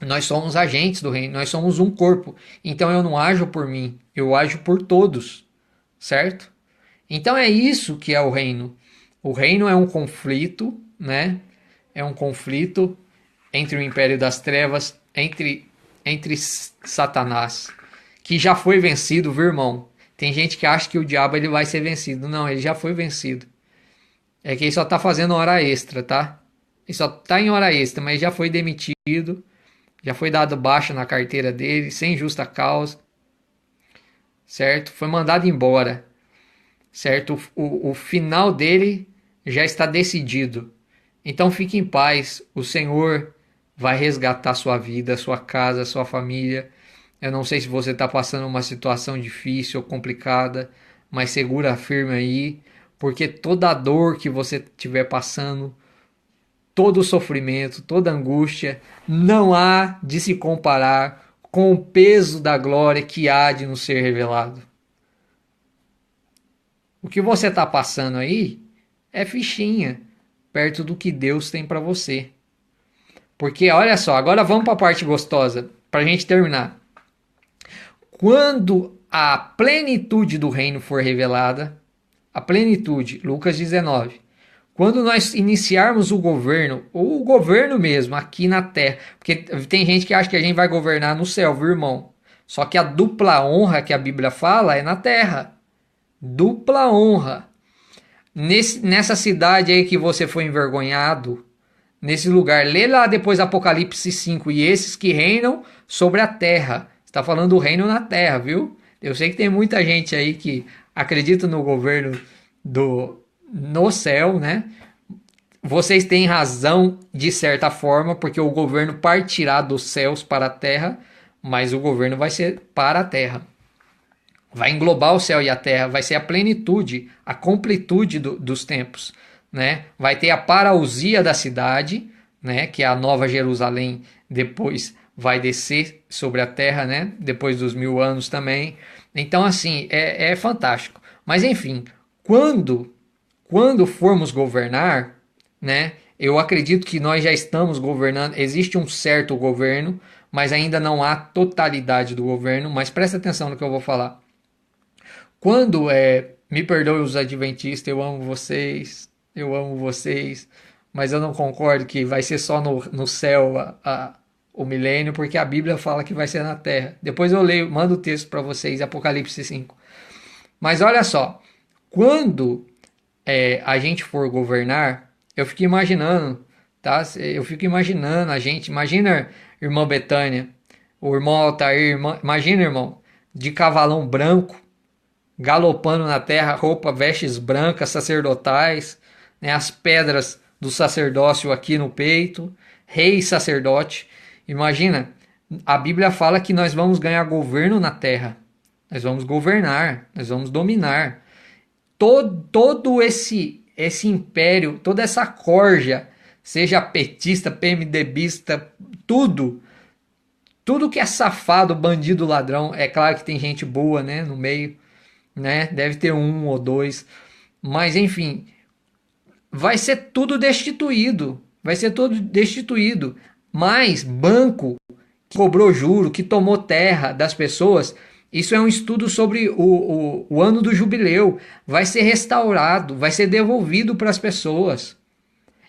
Nós somos agentes do reino, nós somos um corpo. Então eu não ajo por mim, eu ajo por todos, certo? Então é isso que é o reino. O reino é um conflito, né? É um conflito entre o império das trevas, entre Satanás, que já foi vencido, viu, irmão? Tem gente que acha que o diabo ele vai ser vencido. Não, ele já foi vencido. É que ele só está fazendo hora extra, tá? Ele só está em hora extra, mas já foi demitido, já foi dado baixa na carteira dele, sem justa causa, certo? Foi mandado embora, certo? O final dele já está decidido. Então fique em paz, o Senhor vai resgatar sua vida, sua casa, sua família. Eu não sei se você está passando uma situação difícil ou complicada, mas segura firme aí, porque toda a dor que você estiver passando, todo o sofrimento, toda a angústia, não há de se comparar com o peso da glória que há de nos ser revelado. O que você está passando aí é fichinha perto do que Deus tem para você. Porque olha só, agora vamos para a parte gostosa, para a gente terminar. Quando a plenitude do reino for revelada, a plenitude, Lucas 19, quando nós iniciarmos o governo, ou o governo mesmo, aqui na terra, porque tem gente que acha que a gente vai governar no céu, viu, irmão? Só que a dupla honra que a Bíblia fala é na terra. Dupla honra. Nessa cidade aí que você foi envergonhado, nesse lugar, lê lá depois Apocalipse 5, e esses que reinam sobre a terra. Está falando do reino na terra, viu? Eu sei que tem muita gente aí que acredita no governo no céu, né? Vocês têm razão de certa forma, porque o governo partirá dos céus para a terra, mas o governo vai ser para a terra. Vai englobar o céu e a terra, vai ser a plenitude, a completude dos tempos, né? Vai ter a parousia da cidade, né? Que é a Nova Jerusalém, depois vai descer sobre a terra, né? Depois dos 1000 anos também. Então, assim, é fantástico. Mas, enfim, quando formos governar, né? Eu acredito que nós já estamos governando. Existe um certo governo, mas ainda não há totalidade do governo. Mas presta atenção no que eu vou falar. Quando me perdoe os adventistas, eu amo vocês, mas eu não concordo que vai ser só no céu o milênio, porque a Bíblia fala que vai ser na terra. Depois eu leio, mando o texto para vocês, Apocalipse 5. Mas olha só, quando a gente for governar, eu fico imaginando, tá? Eu fico imaginando a gente, imagina, irmã Betânia, o irmão Altair, imagina, irmão, de cavalão branco, galopando na terra, roupa, vestes brancas, sacerdotais, né, as pedras do sacerdócio aqui no peito, rei e sacerdote. Imagina, a Bíblia fala que nós vamos ganhar governo na terra, nós vamos governar, nós vamos dominar. Todo esse império, toda essa corja, seja petista, PMDBista, tudo que é safado, bandido, ladrão, é claro que tem gente boa, né, no meio, né? Deve ter um ou dois, mas enfim, vai ser tudo destituído, vai ser todo destituído. Mas banco que cobrou juro, que tomou terra das pessoas, isso é um estudo sobre o ano do jubileu, vai ser restaurado, vai ser devolvido para as pessoas.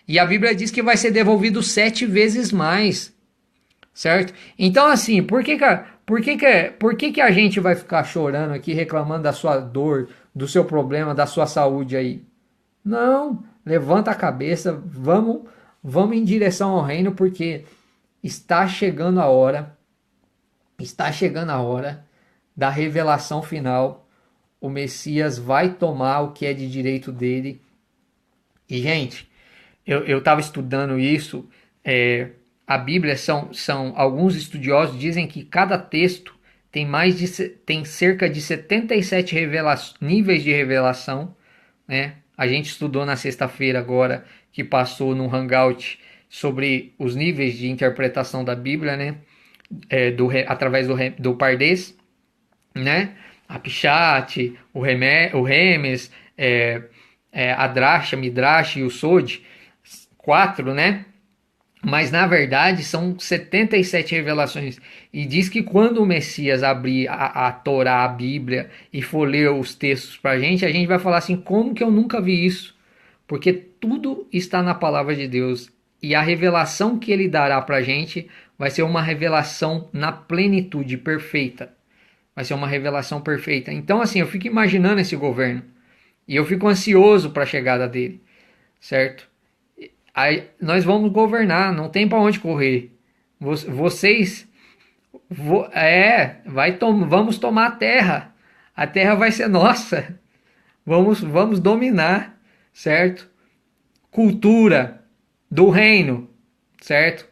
E a Bíblia diz que vai ser devolvido 7 vezes mais, certo? Então, assim, por que que a gente vai ficar chorando aqui, reclamando da sua dor, do seu problema, da sua saúde aí? Não, levanta a cabeça, vamos em direção ao reino, porque está chegando a hora, está chegando a hora da revelação final. O Messias vai tomar o que é de direito dele. E, gente, eu estava estudando isso. A Bíblia são alguns estudiosos dizem que cada texto tem cerca de 77 níveis de revelação, né? A gente estudou na sexta-feira agora que passou no Hangout sobre os níveis de interpretação da Bíblia, né? Através do Pardês, né? A Pichat, o Remes, a Drasha, Midrash e o Sod, 4, né? Mas na verdade são 77 revelações. E diz que quando o Messias abrir a Torá, a Bíblia, e for ler os textos para a gente vai falar assim: como que eu nunca vi isso? Porque tudo está na palavra de Deus. E a revelação que ele dará para a gente vai ser uma revelação na plenitude perfeita. Vai ser uma revelação perfeita. Então, assim, eu fico imaginando esse governo. E eu fico ansioso para a chegada dele, certo? Aí nós vamos governar, não tem para onde correr. Vocês vamos tomar a terra. A terra vai ser nossa. Vamos dominar, certo? Cultura do reino, certo?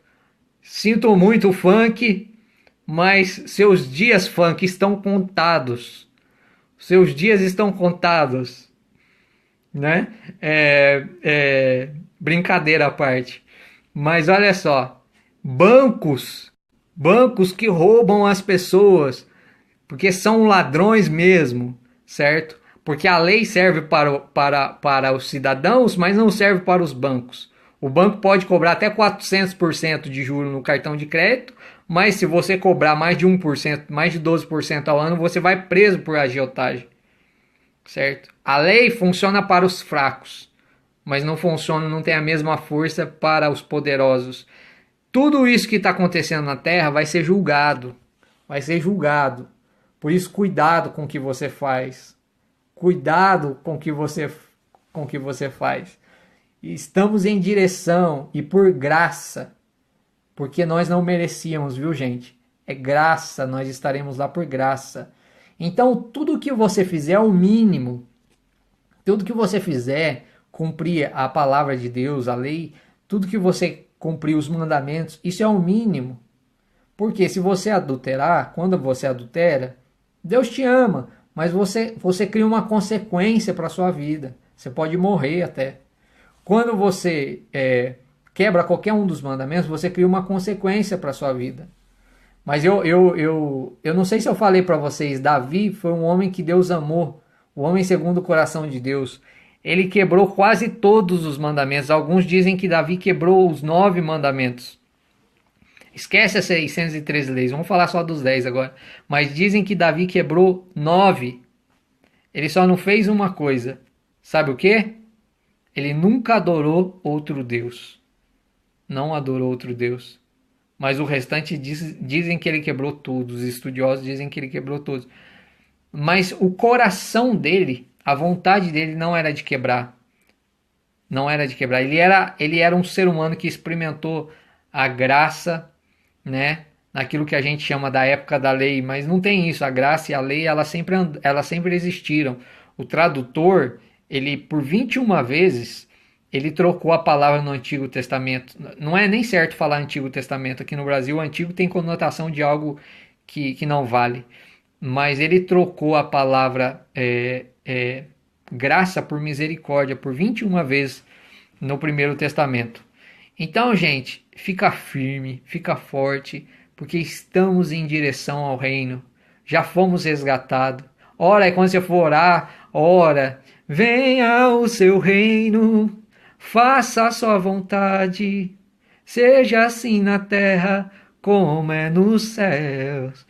Sinto muito o funk, mas seus dias funk estão contados. Seus dias estão contados, né? Brincadeira à parte. Mas olha só, bancos que roubam as pessoas, porque são ladrões mesmo, certo? Porque a lei serve para os cidadãos, mas não serve para os bancos. O banco pode cobrar até 400% de juro no cartão de crédito, mas se você cobrar mais de 1%, mais de 12% ao ano, você vai preso por agiotagem, certo? A lei funciona para os fracos, mas não funciona, não tem a mesma força para os poderosos. Tudo isso que está acontecendo na Terra vai ser julgado, vai ser julgado. Por isso, cuidado com o que você faz. Cuidado com o que você faz. Estamos em direção e por graça, porque nós não merecíamos, viu, gente? É graça, nós estaremos lá por graça. Então, tudo que você fizer é o mínimo. Tudo que você fizer, cumprir a palavra de Deus, a lei, tudo que você cumprir os mandamentos, isso é o mínimo. Porque se você adulterar, quando você adultera, Deus te ama, mas você cria uma consequência para a sua vida. Você pode morrer até. Quando você quebra qualquer um dos mandamentos, você cria uma consequência para a sua vida. Mas eu não sei se eu falei para vocês, Davi foi um homem que Deus amou, o homem segundo o coração de Deus. Ele quebrou quase todos os mandamentos. Alguns dizem que Davi quebrou os 9 mandamentos. Esquece as 613 leis, vamos falar só dos 10 agora. Mas dizem que Davi quebrou 9. Ele só não fez uma coisa. Sabe o quê? Ele nunca adorou outro Deus. Não adorou outro Deus. Mas o restante dizem que ele quebrou todos. Os estudiosos dizem que ele quebrou todos. Mas o coração dele, a vontade dele não era de quebrar. Não era de quebrar. Ele era um ser humano que experimentou a graça, né? Naquilo que a gente chama da época da lei. Mas não tem isso. A graça e a lei, elas sempre existiram. O tradutor, ele por 21 vezes, ele trocou a palavra no Antigo Testamento. Não é nem certo falar Antigo Testamento. Aqui no Brasil, o Antigo tem conotação de algo que não vale. Mas ele trocou a palavra graça por misericórdia por 21 vezes no Primeiro Testamento. Então, gente, fica firme, fica forte, porque estamos em direção ao reino. Já fomos resgatados. Ora, quando você for orar, ora, venha o seu reino, faça a sua vontade, seja assim na terra como é nos céus.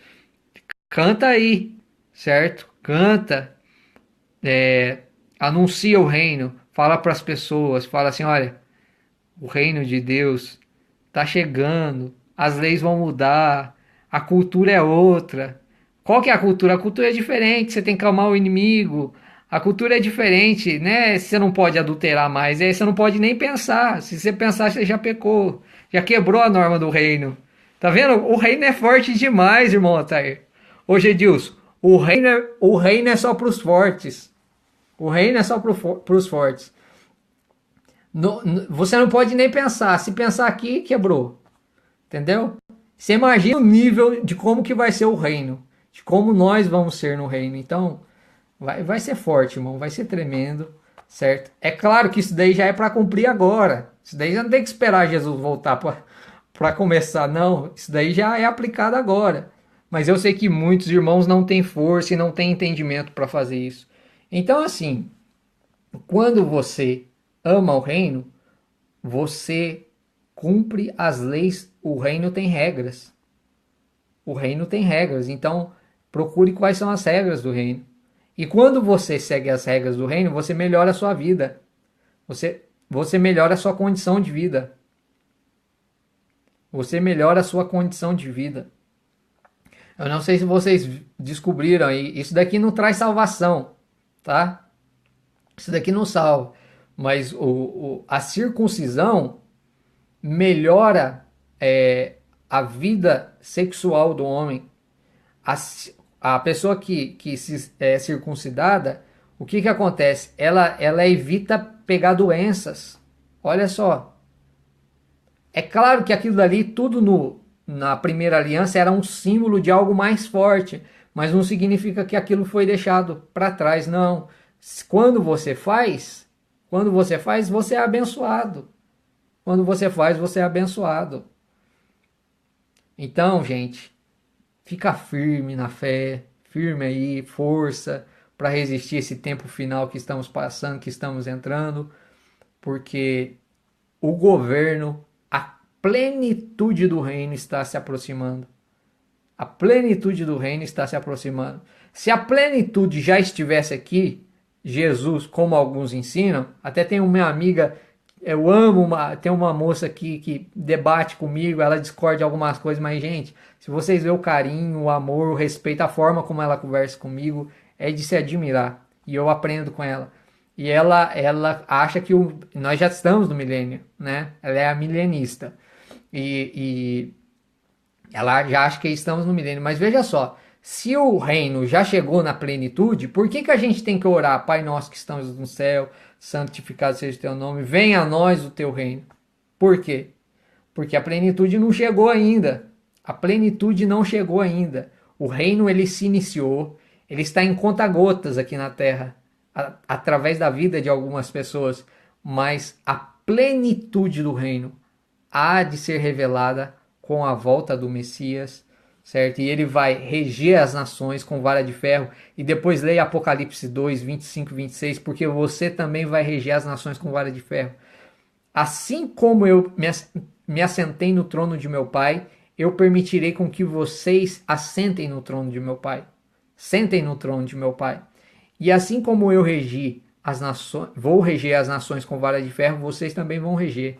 Canta aí, certo? Canta, anuncia o reino, fala para as pessoas, fala assim, olha, o reino de Deus está chegando, as leis vão mudar, a cultura é outra. Qual que é a cultura? A cultura é diferente, você tem que amar o inimigo, a cultura é diferente, né? Você não pode adulterar mais, você não pode nem pensar, se você pensar você já pecou, já quebrou a norma do reino. Tá vendo? O reino é forte demais, irmão Otair. Ô Gedilson, o reino é só para os fortes. O reino é só para os fortes. Você não pode nem pensar. Se pensar aqui, quebrou. Entendeu? Você imagina o nível de como que vai ser o reino. De como nós vamos ser no reino. Então, vai ser forte, irmão. Vai ser tremendo. Certo? É claro que isso daí já é para cumprir agora. Isso daí já não tem que esperar Jesus voltar para começar. Não. Isso daí já é aplicado agora. Mas eu sei que muitos irmãos não têm força e não têm entendimento para fazer isso. Então, assim, quando você ama o reino, você cumpre as leis. O reino tem regras. O reino tem regras. Então, procure quais são as regras do reino. E quando você segue as regras do reino, você melhora a sua vida. Você melhora a sua condição de vida. Você melhora a sua condição de vida. Eu não sei se vocês descobriram aí. Isso daqui não traz salvação, tá? Isso daqui não salva. Mas a circuncisão melhora a vida sexual do homem. A, a pessoa que é circuncidada, o que acontece? Ela evita pegar doenças. Olha só. É claro que aquilo dali, tudo na primeira aliança, era um símbolo de algo mais forte, mas não significa que aquilo foi deixado para trás, não. Quando você faz, você é abençoado. Quando você faz, você é abençoado. Então, gente, fica firme na fé, firme aí, força para resistir esse tempo final que estamos passando, que estamos entrando, porque o governo, a plenitude do reino está se aproximando. A plenitude do reino está se aproximando. Se a plenitude já estivesse aqui, Jesus, como alguns ensinam, até tem uma amiga, eu amo, tem uma moça aqui que debate comigo, ela discorda de algumas coisas, mas gente, se vocês verem o carinho, o amor, o respeito, a forma como ela conversa comigo, é de se admirar. E eu aprendo com ela. E ela acha que nós já estamos no milênio, né? Ela é a milenista. E ela já acha que estamos no milênio. Mas veja só, se o reino já chegou na plenitude, por que a gente tem que orar? Pai nosso que estamos no céu, santificado seja o teu nome, venha a nós o teu reino. Por quê? Porque a plenitude não chegou ainda. A plenitude não chegou ainda. O reino ele se iniciou, ele está em conta-gotas aqui na terra, através da vida de algumas pessoas, mas a plenitude do reino há de ser revelada com a volta do Messias, certo? E ele vai reger as nações com vara de ferro. E depois leia Apocalipse 2, 25 e 26, porque você também vai reger as nações com vara de ferro. Assim como eu me assentei no trono de meu Pai, eu permitirei com que vocês assentem no trono de meu Pai. Sentem no trono de meu Pai. E assim como eu regi as nações, vou reger as nações com vara de ferro, vocês também vão reger.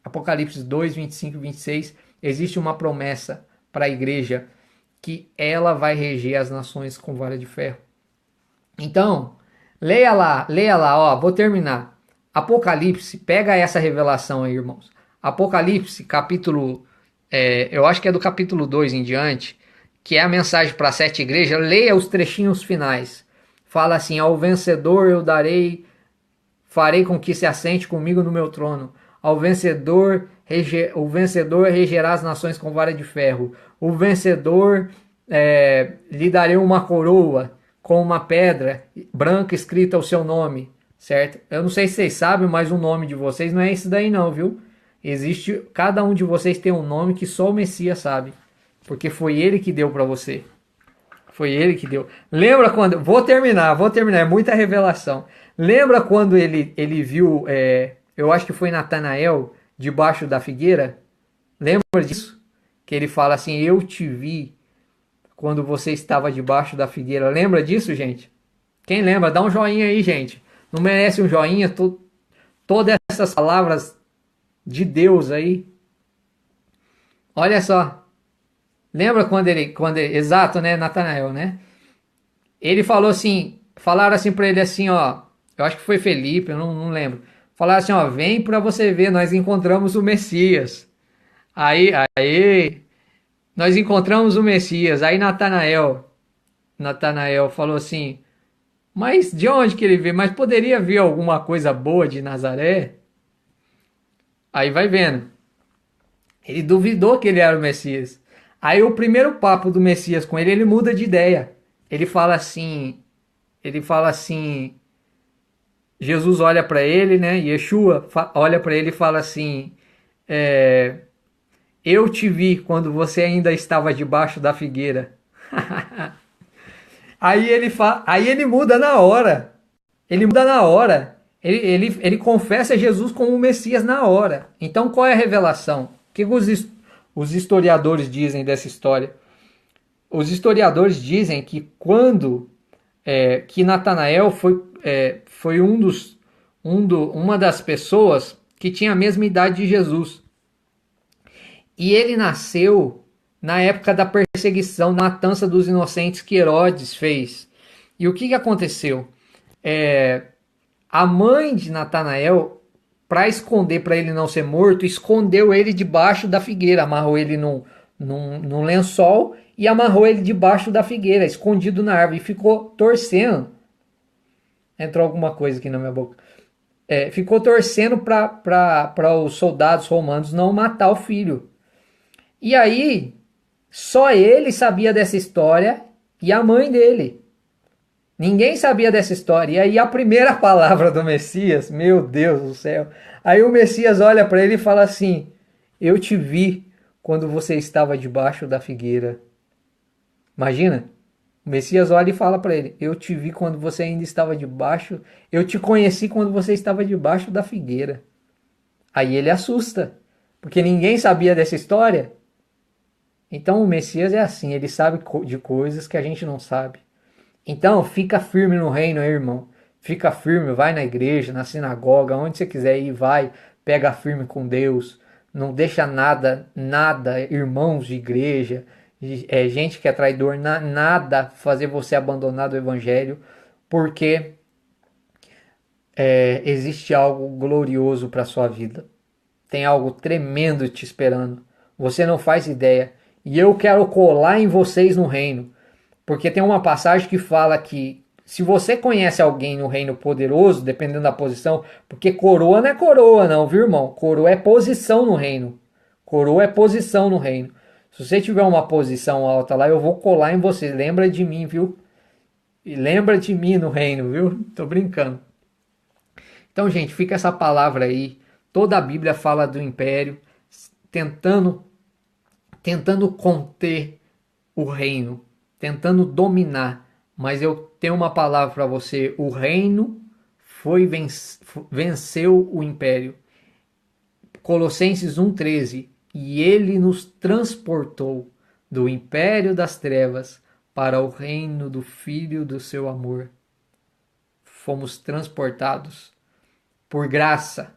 Apocalipse 2, 25 e 26, existe uma promessa para a igreja que ela vai reger as nações com vara de ferro. Então, leia lá, ó, vou terminar. Apocalipse, pega essa revelação aí, irmãos. Apocalipse, capítulo, eu acho que é do capítulo 2 em diante, que é a mensagem para 7 igrejas, leia os trechinhos finais. Fala assim, ao vencedor eu farei com que se assente comigo no meu trono. Ao vencedor, o vencedor regerá as nações com vara de ferro. O vencedor lhe darei uma coroa com uma pedra branca escrita o seu nome, certo? Eu não sei se vocês sabem, mas o nome de vocês não é esse daí não, viu? Cada um de vocês tem um nome que só o Messias sabe, porque foi ele que deu para você. Foi ele que deu. Lembra quando... Vou terminar, é muita revelação. Lembra quando ele viu... eu acho que foi Natanael debaixo da figueira. Lembra disso? Que ele fala assim, eu te vi quando você estava debaixo da figueira. Lembra disso, gente? Quem lembra? Dá um joinha aí, gente. Não merece um joinha? Todas essas palavras de Deus aí. Olha só. Lembra quando exato, né, Natanael, né? Ele falou assim, falaram assim para ele assim, ó, eu acho que foi Felipe, eu não lembro. Falaram assim, ó, vem para você ver, nós encontramos o Messias. Aí, nós encontramos o Messias. Aí Natanael falou assim, mas de onde que ele veio? Mas poderia vir alguma coisa boa de Nazaré? Aí vai vendo. Ele duvidou que ele era o Messias. Aí o primeiro papo do Messias com ele muda de ideia. Ele fala assim, Jesus olha para ele, né? Yeshua olha para ele e fala assim, eu te vi quando você ainda estava debaixo da figueira. Aí ele muda na hora. Ele muda na hora. Ele confessa Jesus como o Messias na hora. Então qual é a revelação? O que os historiadores dizem dessa história? Os historiadores dizem que quando que Natanael foi uma das pessoas que tinha a mesma idade de Jesus. E ele nasceu na época da perseguição, da matança dos inocentes que Herodes fez. E o que aconteceu? A mãe de Natanael para esconder, para ele não ser morto, escondeu ele debaixo da figueira, amarrou ele num lençol e amarrou ele debaixo da figueira, escondido na árvore, e ficou torcendo. Entrou alguma coisa aqui na minha boca. Ficou torcendo para os soldados romanos não matar o filho. E aí, só ele sabia dessa história e a mãe dele. Ninguém sabia dessa história. E aí a primeira palavra do Messias, meu Deus do céu. Aí o Messias olha para ele e fala assim: Eu te vi quando você estava debaixo da figueira. Imagina? O Messias olha e fala para ele: Eu te vi quando você ainda estava debaixo. Eu te conheci quando você estava debaixo da figueira. Aí ele assusta, porque ninguém sabia dessa história. Então o Messias é assim, ele sabe de coisas que a gente não sabe. Então, fica firme no reino, irmão. Fica firme, vai na igreja, na sinagoga, onde você quiser ir, vai, pega firme com Deus. Não deixa nada, irmãos de igreja, gente que é traidor, nada fazer você abandonar do evangelho, porque existe algo glorioso para sua vida. Tem algo tremendo te esperando. Você não faz ideia. E eu quero colar em vocês no reino. Porque tem uma passagem que fala que se você conhece alguém no reino poderoso, dependendo da posição, porque coroa não é coroa não, viu, irmão? Coroa é posição no reino. Coroa é posição no reino. Se você tiver uma posição alta lá, eu vou colar em você. Lembra de mim, viu? E lembra de mim no reino, viu? Tô brincando. Então, gente, fica essa palavra aí. Toda a Bíblia fala do império tentando conter o reino, tentando dominar. Mas eu tenho uma palavra para você: o reino venceu o império. Colossenses 1,13. E ele nos transportou do império das trevas para o reino do Filho do seu amor. Fomos transportados por graça.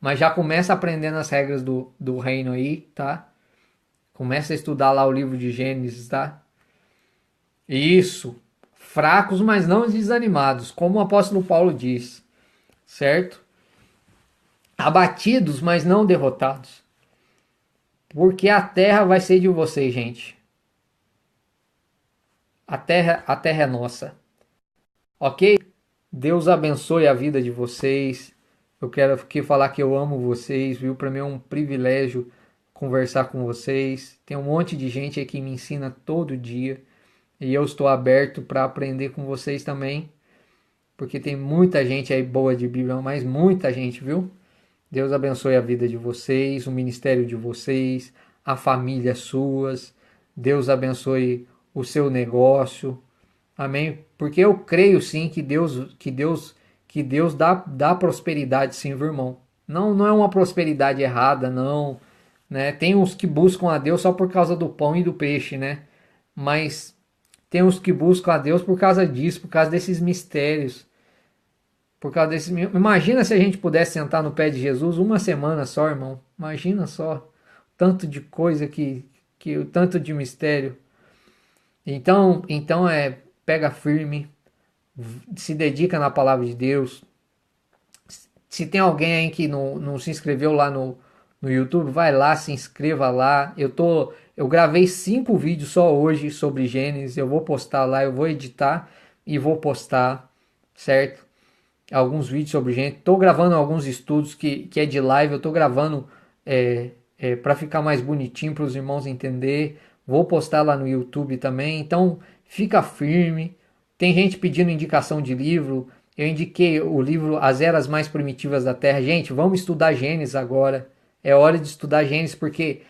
Mas já começa aprendendo as regras do reino aí, tá? Começa a estudar lá o livro de Gênesis, tá? Isso. Fracos, mas não desanimados, como o apóstolo Paulo diz, certo? Abatidos, mas não derrotados. Porque a terra vai ser de vocês, gente. A terra é nossa. Ok? Deus abençoe a vida de vocês. Eu quero aqui falar que eu amo vocês, viu? Para mim é um privilégio conversar com vocês. Tem um monte de gente aí que me ensina todo dia. E eu estou aberto para aprender com vocês também. Porque tem muita gente aí boa de Bíblia, mas muita gente, viu? Deus abençoe a vida de vocês, o ministério de vocês, a família suas. Deus abençoe o seu negócio. Amém? Porque eu creio sim que Deus dá prosperidade sim, viu, irmão? Não é uma prosperidade errada, não, né? Tem uns que buscam a Deus só por causa do pão e do peixe, né? Mas tem uns que buscam a Deus por causa disso, por causa desses mistérios. Por causa desses. Imagina se a gente pudesse sentar no pé de Jesus uma semana só, irmão. Imagina só. Tanto de coisa o tanto de mistério. Então pega firme, se dedica na palavra de Deus. Se tem alguém aí que não se inscreveu lá no YouTube, vai lá, se inscreva lá. Eu gravei 5 vídeos só hoje sobre Gênesis. Eu vou postar lá, eu vou editar e vou postar, certo? Alguns vídeos sobre Gênesis. Estou gravando alguns estudos que é de live. Eu estou gravando para ficar mais bonitinho para os irmãos entender. Vou postar lá no YouTube também. Então fica firme. Tem gente pedindo indicação de livro. Eu indiquei o livro As Eras Mais Primitivas da Terra. Gente, vamos estudar Gênesis agora. É hora de estudar Gênesis porque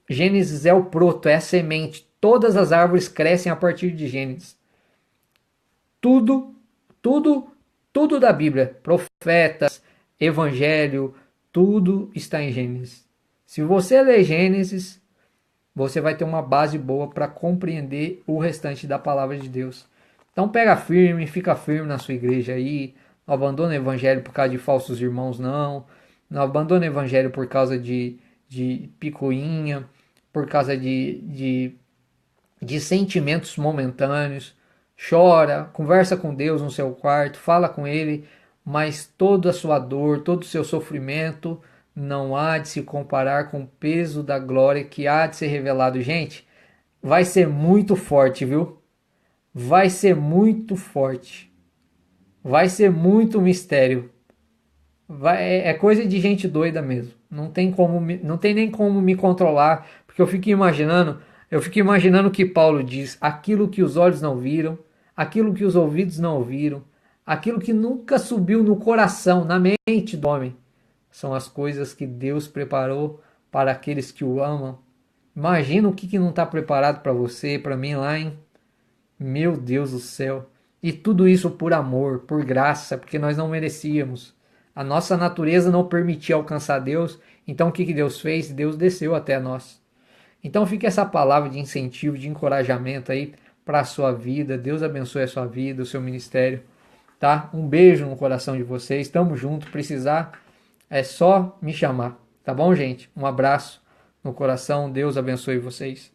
Gênesis é o proto, é a semente. Todas as árvores crescem a partir de Gênesis. Tudo, tudo, tudo da Bíblia, profetas, evangelho, tudo está em Gênesis. Se você ler Gênesis, você vai ter uma base boa para compreender o restante da palavra de Deus. Então pega firme, fica firme na sua igreja aí. Não abandona o evangelho por causa de falsos irmãos, não. Não abandona o evangelho por causa de picuinha, por causa de sentimentos momentâneos. Chora, conversa com Deus no seu quarto, fala com Ele, mas toda a sua dor, todo o seu sofrimento não há de se comparar com o peso da glória que há de ser revelado. Gente, vai ser muito forte, viu? Vai ser muito forte. Vai ser muito mistério. É coisa de gente doida mesmo. Não tem como, não tem nem como me controlar, porque eu fico imaginando o que Paulo diz, aquilo que os olhos não viram, aquilo que os ouvidos não ouviram, aquilo que nunca subiu no coração, na mente do homem, são as coisas que Deus preparou para aqueles que o amam. Imagina o que não está preparado para você, para mim lá, hein? Meu Deus do céu. E tudo isso por amor, por graça, porque nós não merecíamos. A nossa natureza não permitia alcançar Deus. Então o que Deus fez? Deus desceu até nós. Então fica essa palavra de incentivo, de encorajamento aí para a sua vida. Deus abençoe a sua vida, o seu ministério, tá? Um beijo no coração de vocês. Tamo junto. Precisar é só me chamar, tá bom, gente? Um abraço no coração. Deus abençoe vocês.